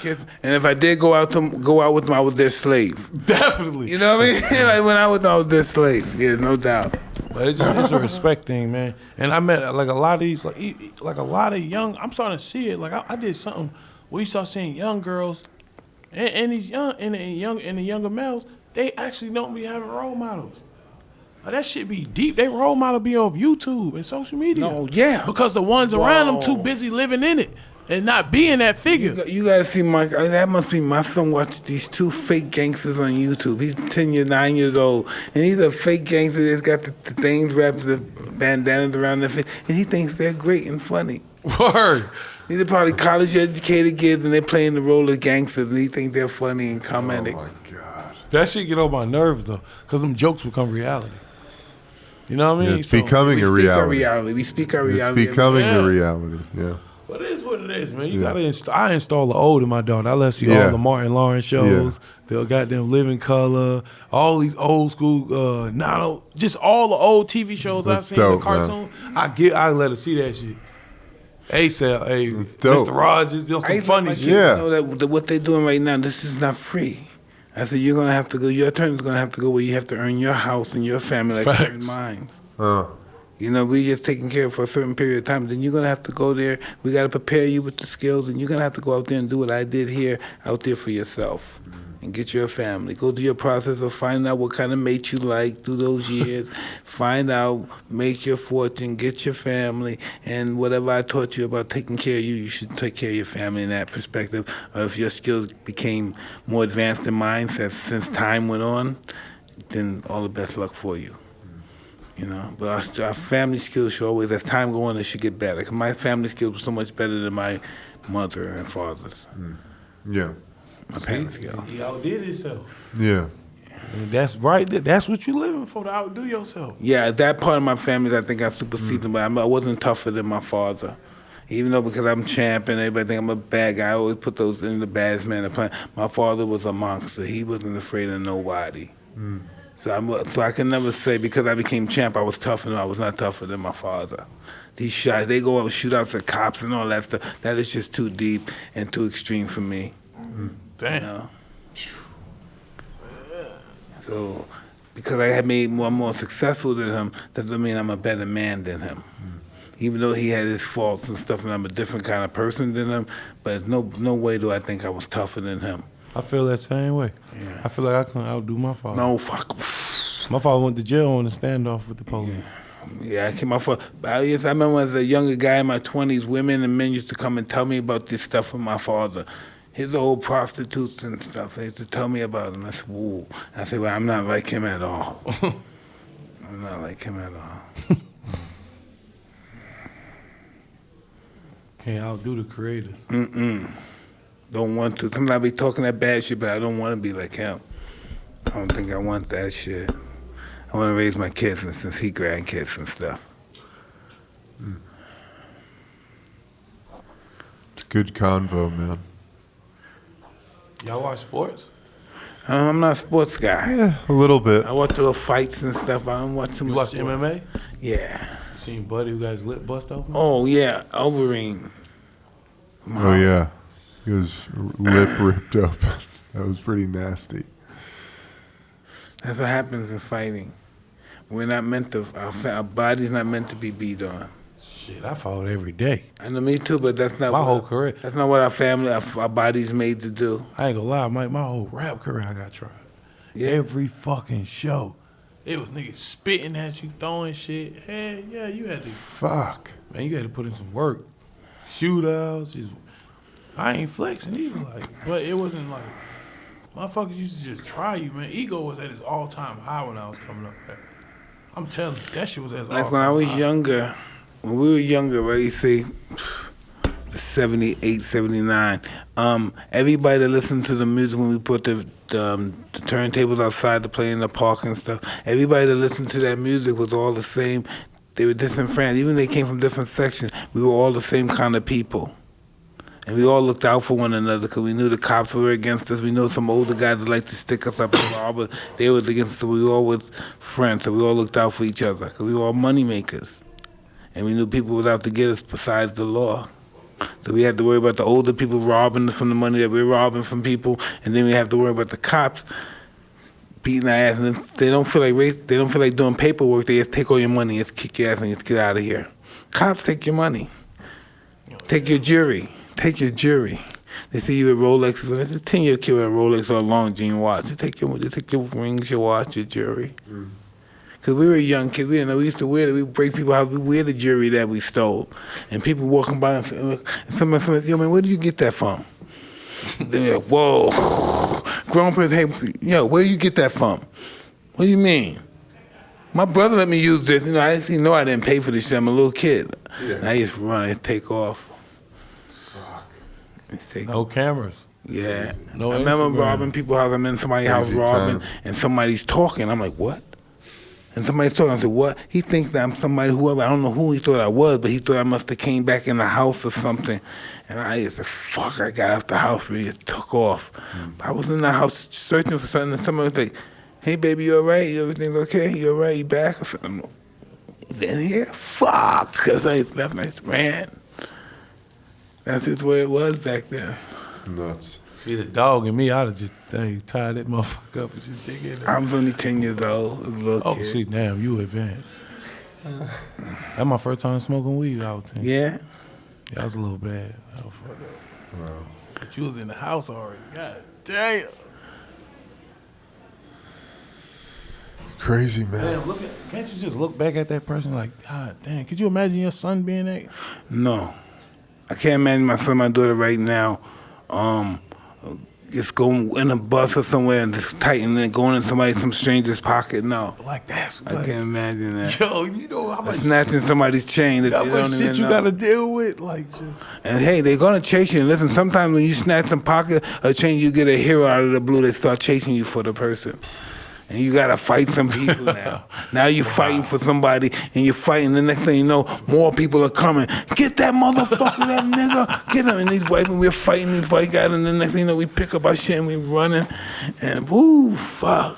And if I did go out with them, I was their slave. Definitely. You know what I mean? Like when I was their slave. Yeah, no doubt. But it's a respect thing, man. And I met like a lot of these, like a lot of young. I'm starting to see it. Like I did something where you start seeing young girls, and these young and the younger males. They actually don't be having role models. Like, that shit be deep. They role model be off YouTube and social media. No, yeah. Because the ones around them too busy living in it and not being that figure. You gotta see that must be my son watching these two fake gangsters on YouTube. He's 9 years old, and he's a fake gangster that's got the things wrapped, the bandanas around their face, and he thinks they're great and funny. Word. These are probably college-educated kids, and they're playing the role of gangsters, and he thinks they're funny and comedic. Oh, my God. That shit get on my nerves, though, because them jokes become reality. You know what I mean? Yeah, it's becoming a reality. We speak our reality. It's becoming a reality, yeah. But it is what it is, man. You gotta I install the old in my daughter. I let see all the Martin Lawrence shows, the goddamn Living Color, all these old school, just all the old TV shows I've seen, the cartoon. Man. I let her see that shit. ASAP, hey, Mr. Rogers, some funny shit. Yeah. Know that what they're doing right now, this is not free. I said, you're going to have to go, your attorney's going to have to go where you have to earn your house and your family like you earn mine. You know, we're just taking care of for a certain period of time. Then you're going to have to go there. We got to prepare you with the skills, and you're going to have to go out there and do what I did here out there for yourself and get your family. Go through your process of finding out what kind of mate you like through those years. Find out, make your fortune, get your family, and whatever I taught you about taking care of you, you should take care of your family in that perspective. Or if your skills became more advanced than mine since time went on, then all the best luck for you. You know, but our family skills should always, as time goes on, it should get better. 'Cause my family skills were so much better than my mother and father's. Yeah. My parents' skills. He outdid himself. Yeah. And that's right. That's what you living for, to outdo yourself. Yeah, that part of my family, I think I superseded, but I wasn't tougher than my father. Even though because I'm champ and everybody think I'm a bad guy, I always put those in the baddest man of the planet. My father was a monster. He wasn't afraid of nobody. So I can never say because I became champ I was tougher. No, I was not tougher than my father. These shots, they go out shootouts at cops and all that stuff. That is just too deep and too extreme for me. Damn. You know? So because I had made more successful than him, that doesn't mean I'm a better man than him. Even though he had his faults and stuff, and I'm a different kind of person than him, but no way do I think I was tougher than him. I feel that same way. Yeah. I feel like I couldn't outdo my father. No, fuck. My father went to jail on a standoff with the police. Yeah, I came my father. I remember as a younger guy in my 20s, women and men used to come and tell me about this stuff with my father. His old prostitutes and stuff. They used to tell me about them. I said, whoa. I said, well, I'm not like him at all. I'm not like him at all. Can't outdo the creators. Don't want to. Sometimes I be talking that bad shit, but I don't want to be like him. I don't think I want that shit. I want to raise my kids since he grandkids and stuff. It's a good convo, man. Y'all watch sports? I'm not a sports guy. Yeah, a little bit. I watch little fights and stuff. I don't watch too much. You watch sport. MMA? Yeah. You seen Buddy who got his lip bust open? Oh, yeah. Overeem. Oh, yeah. His lip ripped open. That was pretty nasty. That's what happens in fighting. We're not meant to, our body's not meant to be beat on. Shit, I fought every day. I know, me too, but that's not my whole career. That's not what our family, our body's made to do. I ain't gonna lie, my whole rap career I got tried. Yeah. Every fucking show. It was niggas spitting at you, throwing shit. Hey, yeah, you had to. Fuck. Man, you had to put in some work. Shootouts, just. I ain't flexing either, but it wasn't like. Motherfuckers used to just try you, man. Ego was at its all-time high when I was coming up there. I'm telling you, that shit was at its all-time high. Like when I was younger, when we were younger, right, you see, 78, 79, everybody that listened to the music when we put the turntables outside to play in the park and stuff, everybody that listened to that music was all the same. They were disenfranchised. Even they came from different sections, we were all the same kind of people. And we all looked out for one another because we knew the cops were against us. We knew some older guys that liked to stick us up and rob us. They was against us, so we all were friends. So we all looked out for each other because we were all money makers. And we knew people was out to get us besides the law. So we had to worry about the older people robbing us from the money that we're robbing from people. And then we have to worry about the cops beating our ass. And they don't feel like doing paperwork. They just take all your money, just kick your ass and just get out of here. Cops take your money. Take your jury. Take your jury. They see you with Rolexes, and it's a 10-year kid with a Rolex or a long jean watch. They take your rings, your watch, your jewelry. Because we were young kids, we didn't know. We used to wear it. We break people's house. We wear the jewelry that we stole. And people walking by and somebody said, yo, man, where did you get that from? They're like, whoa. Grown person, hey, yo, where do you get that from? What do you mean? My brother let me use this. You know, I didn't pay for this shit. I'm a little kid. Yeah. And I just run and take off. No cameras. Yeah. No I remember Instagram. robbing people's house. I'm in somebody's house robbing, and somebody's talking. I'm like, what? And somebody's talking. I said, what? He thinks that I'm somebody, whoever. I don't know who he thought I was, but he thought I must have came back in the house or something. And I just said, fuck, I got out the house and just took off. I was in the house searching for something, and somebody was like, hey, baby, you all right? Everything's okay? You all right? You back? I said, he's in here? Fuck. Because I left and I ran. That's just what it was back then. Nuts. See, the dog and me, I'd have just tied that motherfucker up and just dig in there. I was only 10 years old, a little kid. See, damn, you advanced. That's my first time smoking weed, I was 10. Yeah? Yeah, I was a little bad. I was fucked up. Wow. But you was in the house already. God damn. Crazy, man. Damn, can't you just look back at that person like, God damn, could you imagine your son being that? No. I can't imagine my son, my daughter right now, just going in a bus or somewhere and just tighten and going in some stranger's pocket. No. Like that. I can't imagine that. Yo, you know how much snatching somebody's chain that they don't even shit you know. gotta deal with, like. Just. And hey, they're gonna chase you. And listen, sometimes when you snatch some pocket or chain, you get a hero out of the blue. They start chasing you for the person. And you gotta fight some people now. Now you're fighting for somebody, and you're fighting. The next thing you know, more people are coming. Get that motherfucker, that nigga, get him. And these white people, we're fighting these white guys, and the next thing you know, we pick up our shit and we running, and woo, fuck.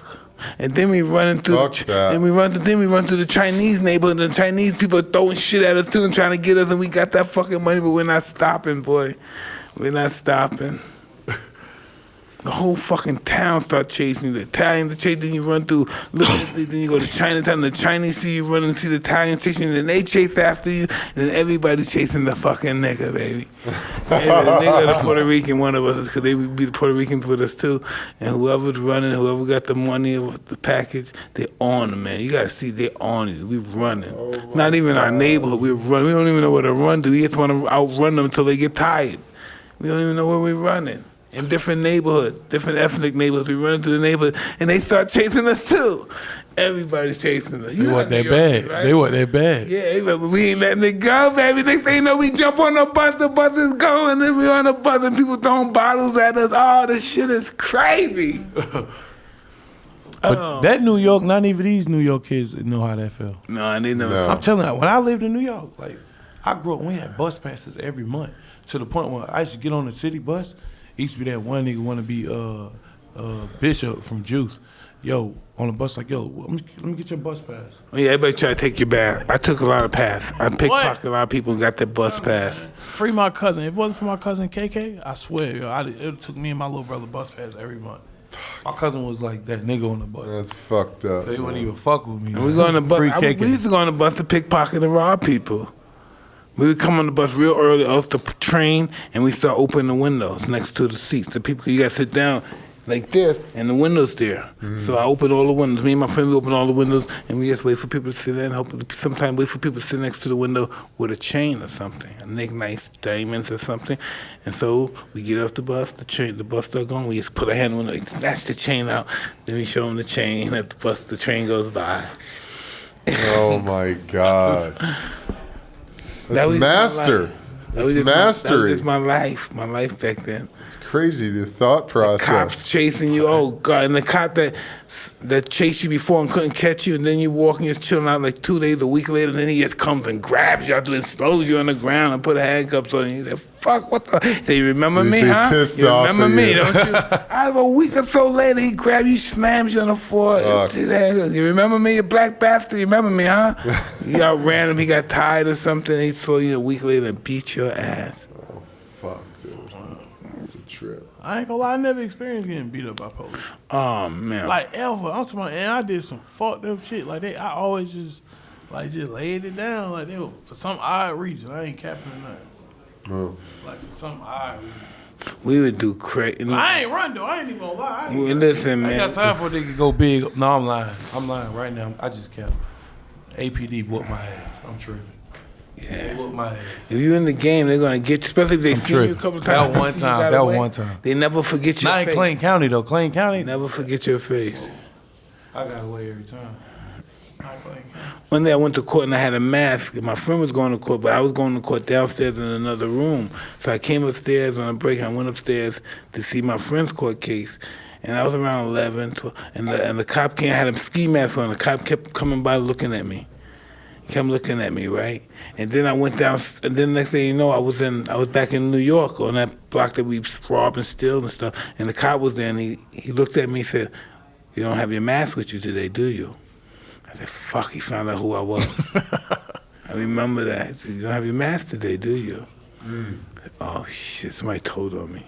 And then we running through, then we run through the Chinese neighborhood. And the Chinese people are throwing shit at us too and trying to get us, and we got that fucking money, but we're not stopping, boy. We're not stopping. The whole fucking town start chasing you. The Italians chase, then you run through, then you go to Chinatown, the Chinese see you running, see the Italians chasing you, then they chase after you, and then everybody's chasing the fucking nigga, baby. The nigga or the Puerto Rican, one of us, because they would be the Puerto Ricans with us too. And whoever's running, whoever got the money or the package, they're on them, man. You gotta see they're on you. We're running. Not even our neighborhood, we're running. We don't even know where to run to. We just want to outrun them until they get tired. We don't even know where we're running. In different neighborhoods, different ethnic neighborhoods, we run into the neighborhood, and they start chasing us too. Everybody's chasing us. They want that bad. Right? They want that bad. Yeah, but we ain't letting it go, baby. Next thing you know, we jump on the bus is going, and we on the bus, and people throwing bottles at us. Oh, this shit is crazy. But that New York, not even these New York kids know how that felt. No, and they never. No. I'm telling you, when I lived in New York, like I grew up, we had bus passes every month to the point where I used to get on the city bus. Used to be that one nigga want to be Bishop from Juice. Yo, on the bus, like, yo, let me get your bus pass. Oh, yeah, everybody try to take your bag. I took a lot of pass. I pickpocketed a lot of people and got their bus pass. Free my cousin. If it wasn't for my cousin KK, I swear, yo, it took me and my little brother bus pass every month. My cousin was like that nigga on the bus. That's fucked up. So he wouldn't even fuck with me. And we go on the bus. We used to go on the bus to pickpocket and rob people. We would come on the bus real early, us to train, and we start opening the windows next to the seats. The people, you gotta sit down like this, and the window's there. Mm-hmm. So I open all the windows. Me and my friend, we open all the windows, and we just wait for people to sit there, and sometimes wait for people to sit next to the window with a chain or something, a nice diamonds or something. And so we get off the bus, the bus start going, we just put our hand on it, snatch the chain out, then we show them the chain as the train goes by. Oh my God. That's master. That's mastery. That was my life back then. It's crazy, the thought process. The cops chasing you, oh God, and the cop that chased you before and couldn't catch you, and then you walking, just chilling out like 2 days, a week later, and then he just comes and grabs you out and throws you on the ground and put handcuffs on you. fuck? What the? They remember me, They huh? pissed You off remember of me, you. don't you? Out of a week or so later, he grabbed you, slams you on the floor. Fuck. You remember me, you black bastard? You remember me, huh? You outran him. He got tired or something. He saw you a week later and beat your ass. Oh, fuck, dude. It's a trip. I ain't gonna lie, I never experienced getting beat up by police. Oh man. Like ever. I'm talking about, and I did some fucked up shit. Like I always just laid it down. Like they were, for some odd reason. I ain't capping or nothing. Oh. Like for some odd reason. We would do crazy. I ain't run though. I ain't even gonna lie. Listen, I man. ain't got time for a nigga to go big. No, I'm lying. I'm lying right now. I just kept. APD whooped my ass. I'm tripping. Yeah. They whooped my ass. If you in the game, they're gonna get you, especially if they see you a tripping. couple times. That one see you time. got That away. one time. They never forget your Not in face. Clayton County though. Clayton County. Never forget your face. I got away every time. Not Clayton County. One day I went to court and I had a mask. My friend was going to court, but I was going to court downstairs in another room. So I came upstairs on a break and I went upstairs to see my friend's court case. And I was around 11, 12, and the cop came, I had a ski mask on. The cop kept coming by looking at me. He kept looking at me, right? And then I went down, and then next thing you know, I was back in New York on that block that we robbed and steal and stuff. And the cop was there and he looked at me and said, "You don't have your mask with you today, do you?" I said, fuck, he found out who I was. I remember that. He said, "You don't have your mask today, do you?" Oh, shit, somebody told on me.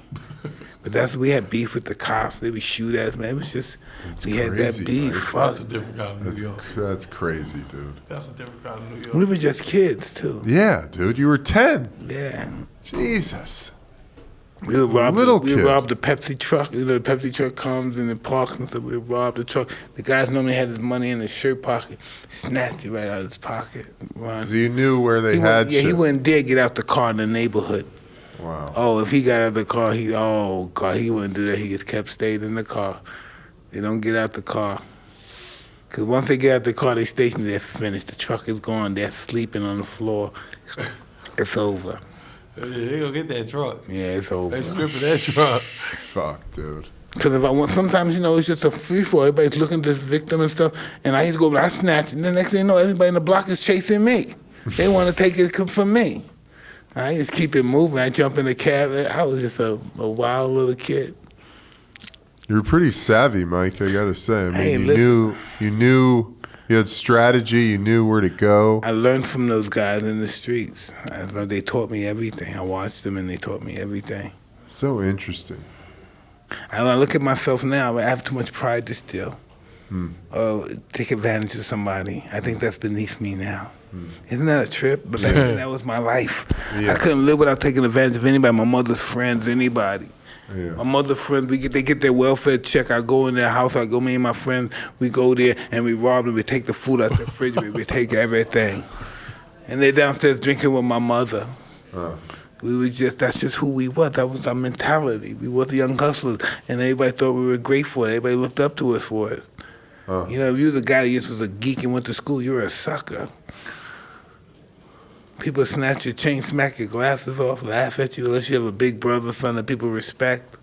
But we had beef with the cops. They would shoot at us, man. It was just, we had that crazy, beef. right? Fuck. That's a different kind of New York. That's crazy, dude. That's a different kind of New York. We were just kids, too. Yeah, dude. You were 10. Yeah. Jesus. We would rob kid. the Pepsi truck. You know, the Pepsi truck comes and it parks and stuff. We would rob the truck. The guys normally had his money in his shirt pocket. Snatch it right out of his pocket. Run. So you knew where they had shit. He wouldn't dare get out the car in the neighborhood. Wow. Oh, if he got out the car, he wouldn't do that. He just kept staying in the car. They don't get out the car. Because once they get out the car, they station, they're finished. The truck is gone. They're sleeping on the floor. It's over. They gonna get that truck. Yeah, it's over. They stripping that truck. Fuck, dude. Because if I want, sometimes, you know, it's just a free for all. Everybody's looking at this victim and stuff. And I used to go, I snatch. And the next thing you know, everybody in the block is chasing me. They want to take it from me. I just keep it moving. I jump in the cab. I was just a wild little kid. You were pretty savvy, Mike, I gotta say. I mean, Hey, you knew you had strategy, you knew where to go. I learned from those guys in the streets. They taught me everything. I watched them and they taught me everything. So interesting. I look at myself now, I have too much pride to steal. Take advantage of somebody. I think that's beneath me now. Isn't that a trip? But that was my life. Yeah. I couldn't live without taking advantage of anybody, my mother's friends, anybody. Yeah. My mother's friends, they get their welfare check. I go in their house, me and my friends, we go there and we rob them. We take the food out the refrigerator, we take everything. And they're downstairs drinking with my mother. That's just who we were. That was our mentality. We were the young hustlers. And everybody thought we were great for it. Everybody looked up to us for it. You know, if you was a guy that just was a geek and went to school, you were a sucker. People snatch your chain, smack your glasses off, laugh at you, unless you have a big brother, son that people respect.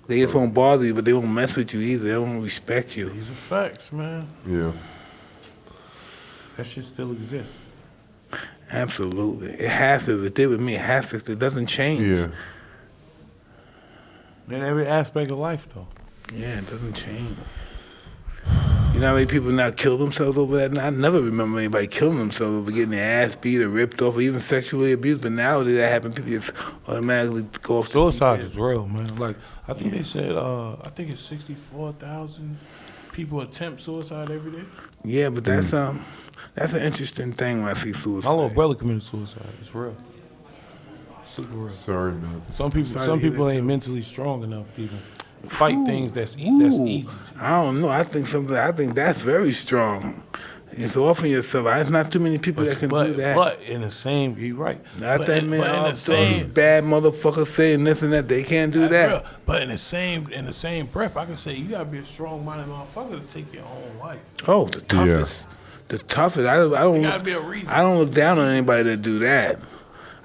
They just won't bother you, but they won't mess with you either. They won't respect you. These are facts, man. Yeah. That shit still exists. Absolutely. It has to. If it did with me, it has to. It doesn't change. Yeah. In every aspect of life, though. Yeah, it doesn't change. You know how many people now kill themselves over that? I never remember anybody killing themselves over getting their ass beat or ripped off or even sexually abused. But nowadays that happens, people just automatically go off. Suicide is real, man. Like, I think they said, I think it's 64,000 people attempt suicide every day. Yeah, but that's an interesting thing when I see suicide. My little brother committed suicide. It's real. Super real. Sorry, man. Some people ain't mentally strong enough to even fight things that's easy to. I don't know. I think that's very strong. It's offering yourself. There's not too many people that can do that. But in the same, you're right. Not but that in, many. but in All the same, these bad motherfuckers saying this and that. They can't do that. real. But in the same breath, I can say you gotta be a strong-minded motherfucker to take your own life. Oh, the toughest. The toughest. I don't. There gotta be a reason. I don't look down on anybody that do that.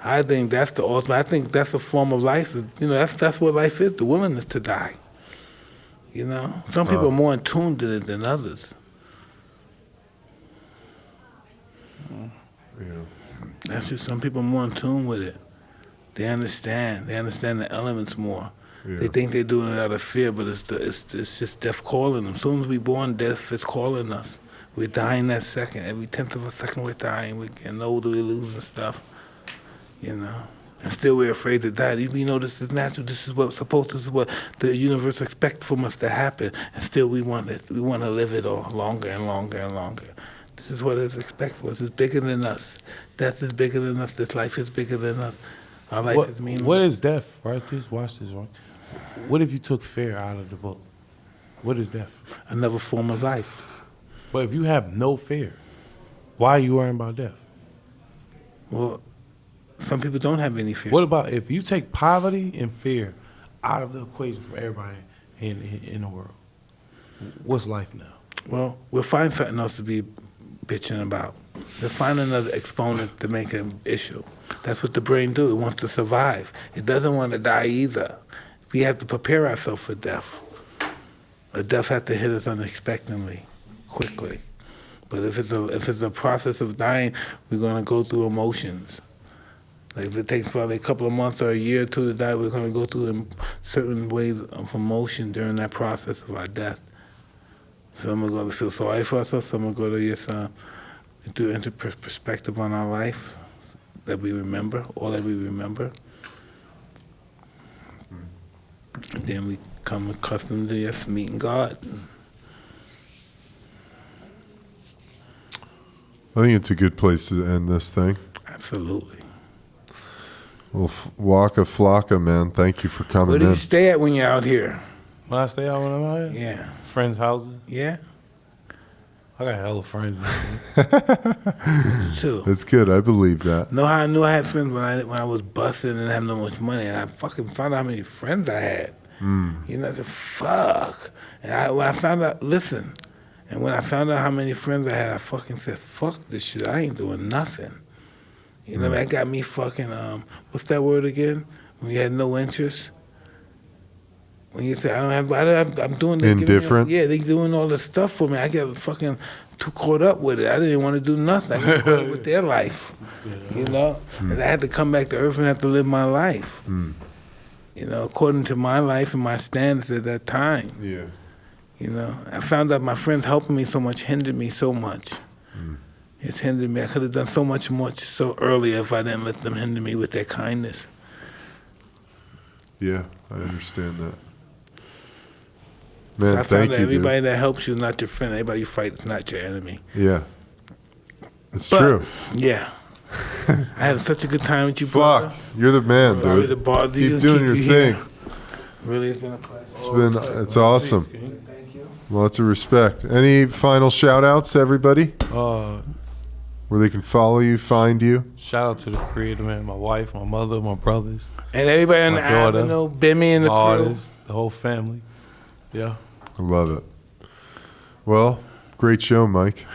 I think that's the ultimate. I think that's a form of life. You know, that's what life is. The willingness to die. You know, some people are more in tune to it than others. Yeah. That's just some people are more in tune with it. They understand. They understand the elements more. Yeah. They think they're doing it out of fear, but it's just death calling them. As soon as we're born, death is calling us. We're dying that second. Every 10th of a second, we're dying. We're getting older, we're losing stuff. You know? And still we're afraid to die. We know this is natural. This is what's supposed. This is what the universe expects from us to happen. And still we want it. We want to live it all longer and longer and longer. This is what is expected. This is bigger than us. Death is bigger than us. This life is bigger than us. Our life is meaningless. What is death? Right? Watch this, right? What if you took fear out of the book? What is death? Another form of life. But if you have no fear, why are you worrying about death? Well, some people don't have any fear. What about if you take poverty and fear out of the equation for everybody in the world? What's life now? Well, we'll find something else to be bitching about. We'll find another exponent to make an issue. That's what the brain do. It wants to survive. It doesn't want to die either. We have to prepare ourselves for death. A death has to hit us unexpectedly, quickly. But if it's a process of dying, we're going to go through emotions. Like if it takes probably a couple of months or a year or two to die, we're going to go through certain ways of emotion during that process of our death. Some are going to feel sorry for ourselves. Some are going to just do into perspective on our life that we remember, all that we remember. And then we become accustomed to just meeting God. I think it's a good place to end this thing. Absolutely. Well, Waka Flocka, man, thank you for coming Where do in. you stay at when you're out here? When I stay out when I'm out here? Yeah. Friends' houses. Yeah? I got hella friends. Too. That's good. I believe that. Know how I knew I had friends when I was busting and didn't have no much money, and I fucking found out how many friends I had. You know, I said, fuck. And when I found out, listen, and when I found out how many friends I had, I fucking said, fuck this shit. I ain't doing nothing. You know, that got me fucking, what's that word again? When you had no interest? When you say, I'm doing this. Indifferent? Yeah, they doing all this stuff for me. I get fucking too caught up with it. I didn't want to do nothing. I got caught up with their life, you know? And I had to come back to earth and have to live my life, you know, according to my life and my standards at that time. Yeah. You know, I found out my friends helping me so much hindered me so much. It's hindered me. I could have done so much more so earlier if I didn't let them hinder me with their kindness. Yeah, I understand that. Man, So I thank found that you, everybody dude. that helps you is not your friend. Everybody you fight is not your enemy. Yeah. It's But, true. Yeah. I had such a good time with you, Flock, brother. you're the man, Sorry dude. to bother you. Keep doing your you thing. here. Really, it's been a pleasure. It's awesome. Thank you. Lots of respect. Any final shout outs to everybody? Where they can follow you, find you? Shout out to the creator, man. My wife, my mother, my brothers, And everybody on my the daughter, avenue, Bimmy and the my crew. artists, the whole family. Yeah. I love it. Well, great show, Mike.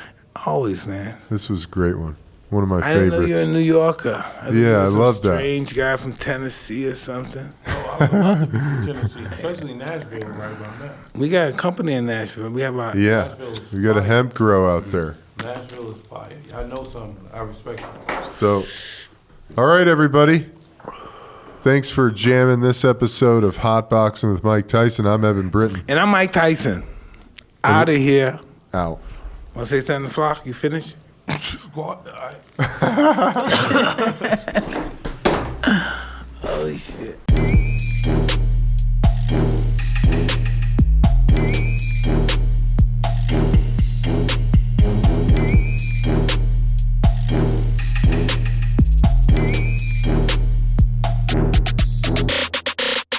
Always, man. This was a great one. One of my I didn't know favorites. you were a New Yorker. Yeah, I love that. Strange guy from Tennessee or something. Oh, I would love to be in Tennessee, especially Nashville right about now. We got a company in Nashville. We have our Yeah, we got a hemp grow out there. Nashville is fire. I know something. I respect it. So, all right, everybody. Thanks for jamming this episode of Hotboxing with Mike Tyson. I'm Evan Britton. And I'm Mike Tyson. Out of here. Out. Want to say something, Flock? You finished? Squad. All right.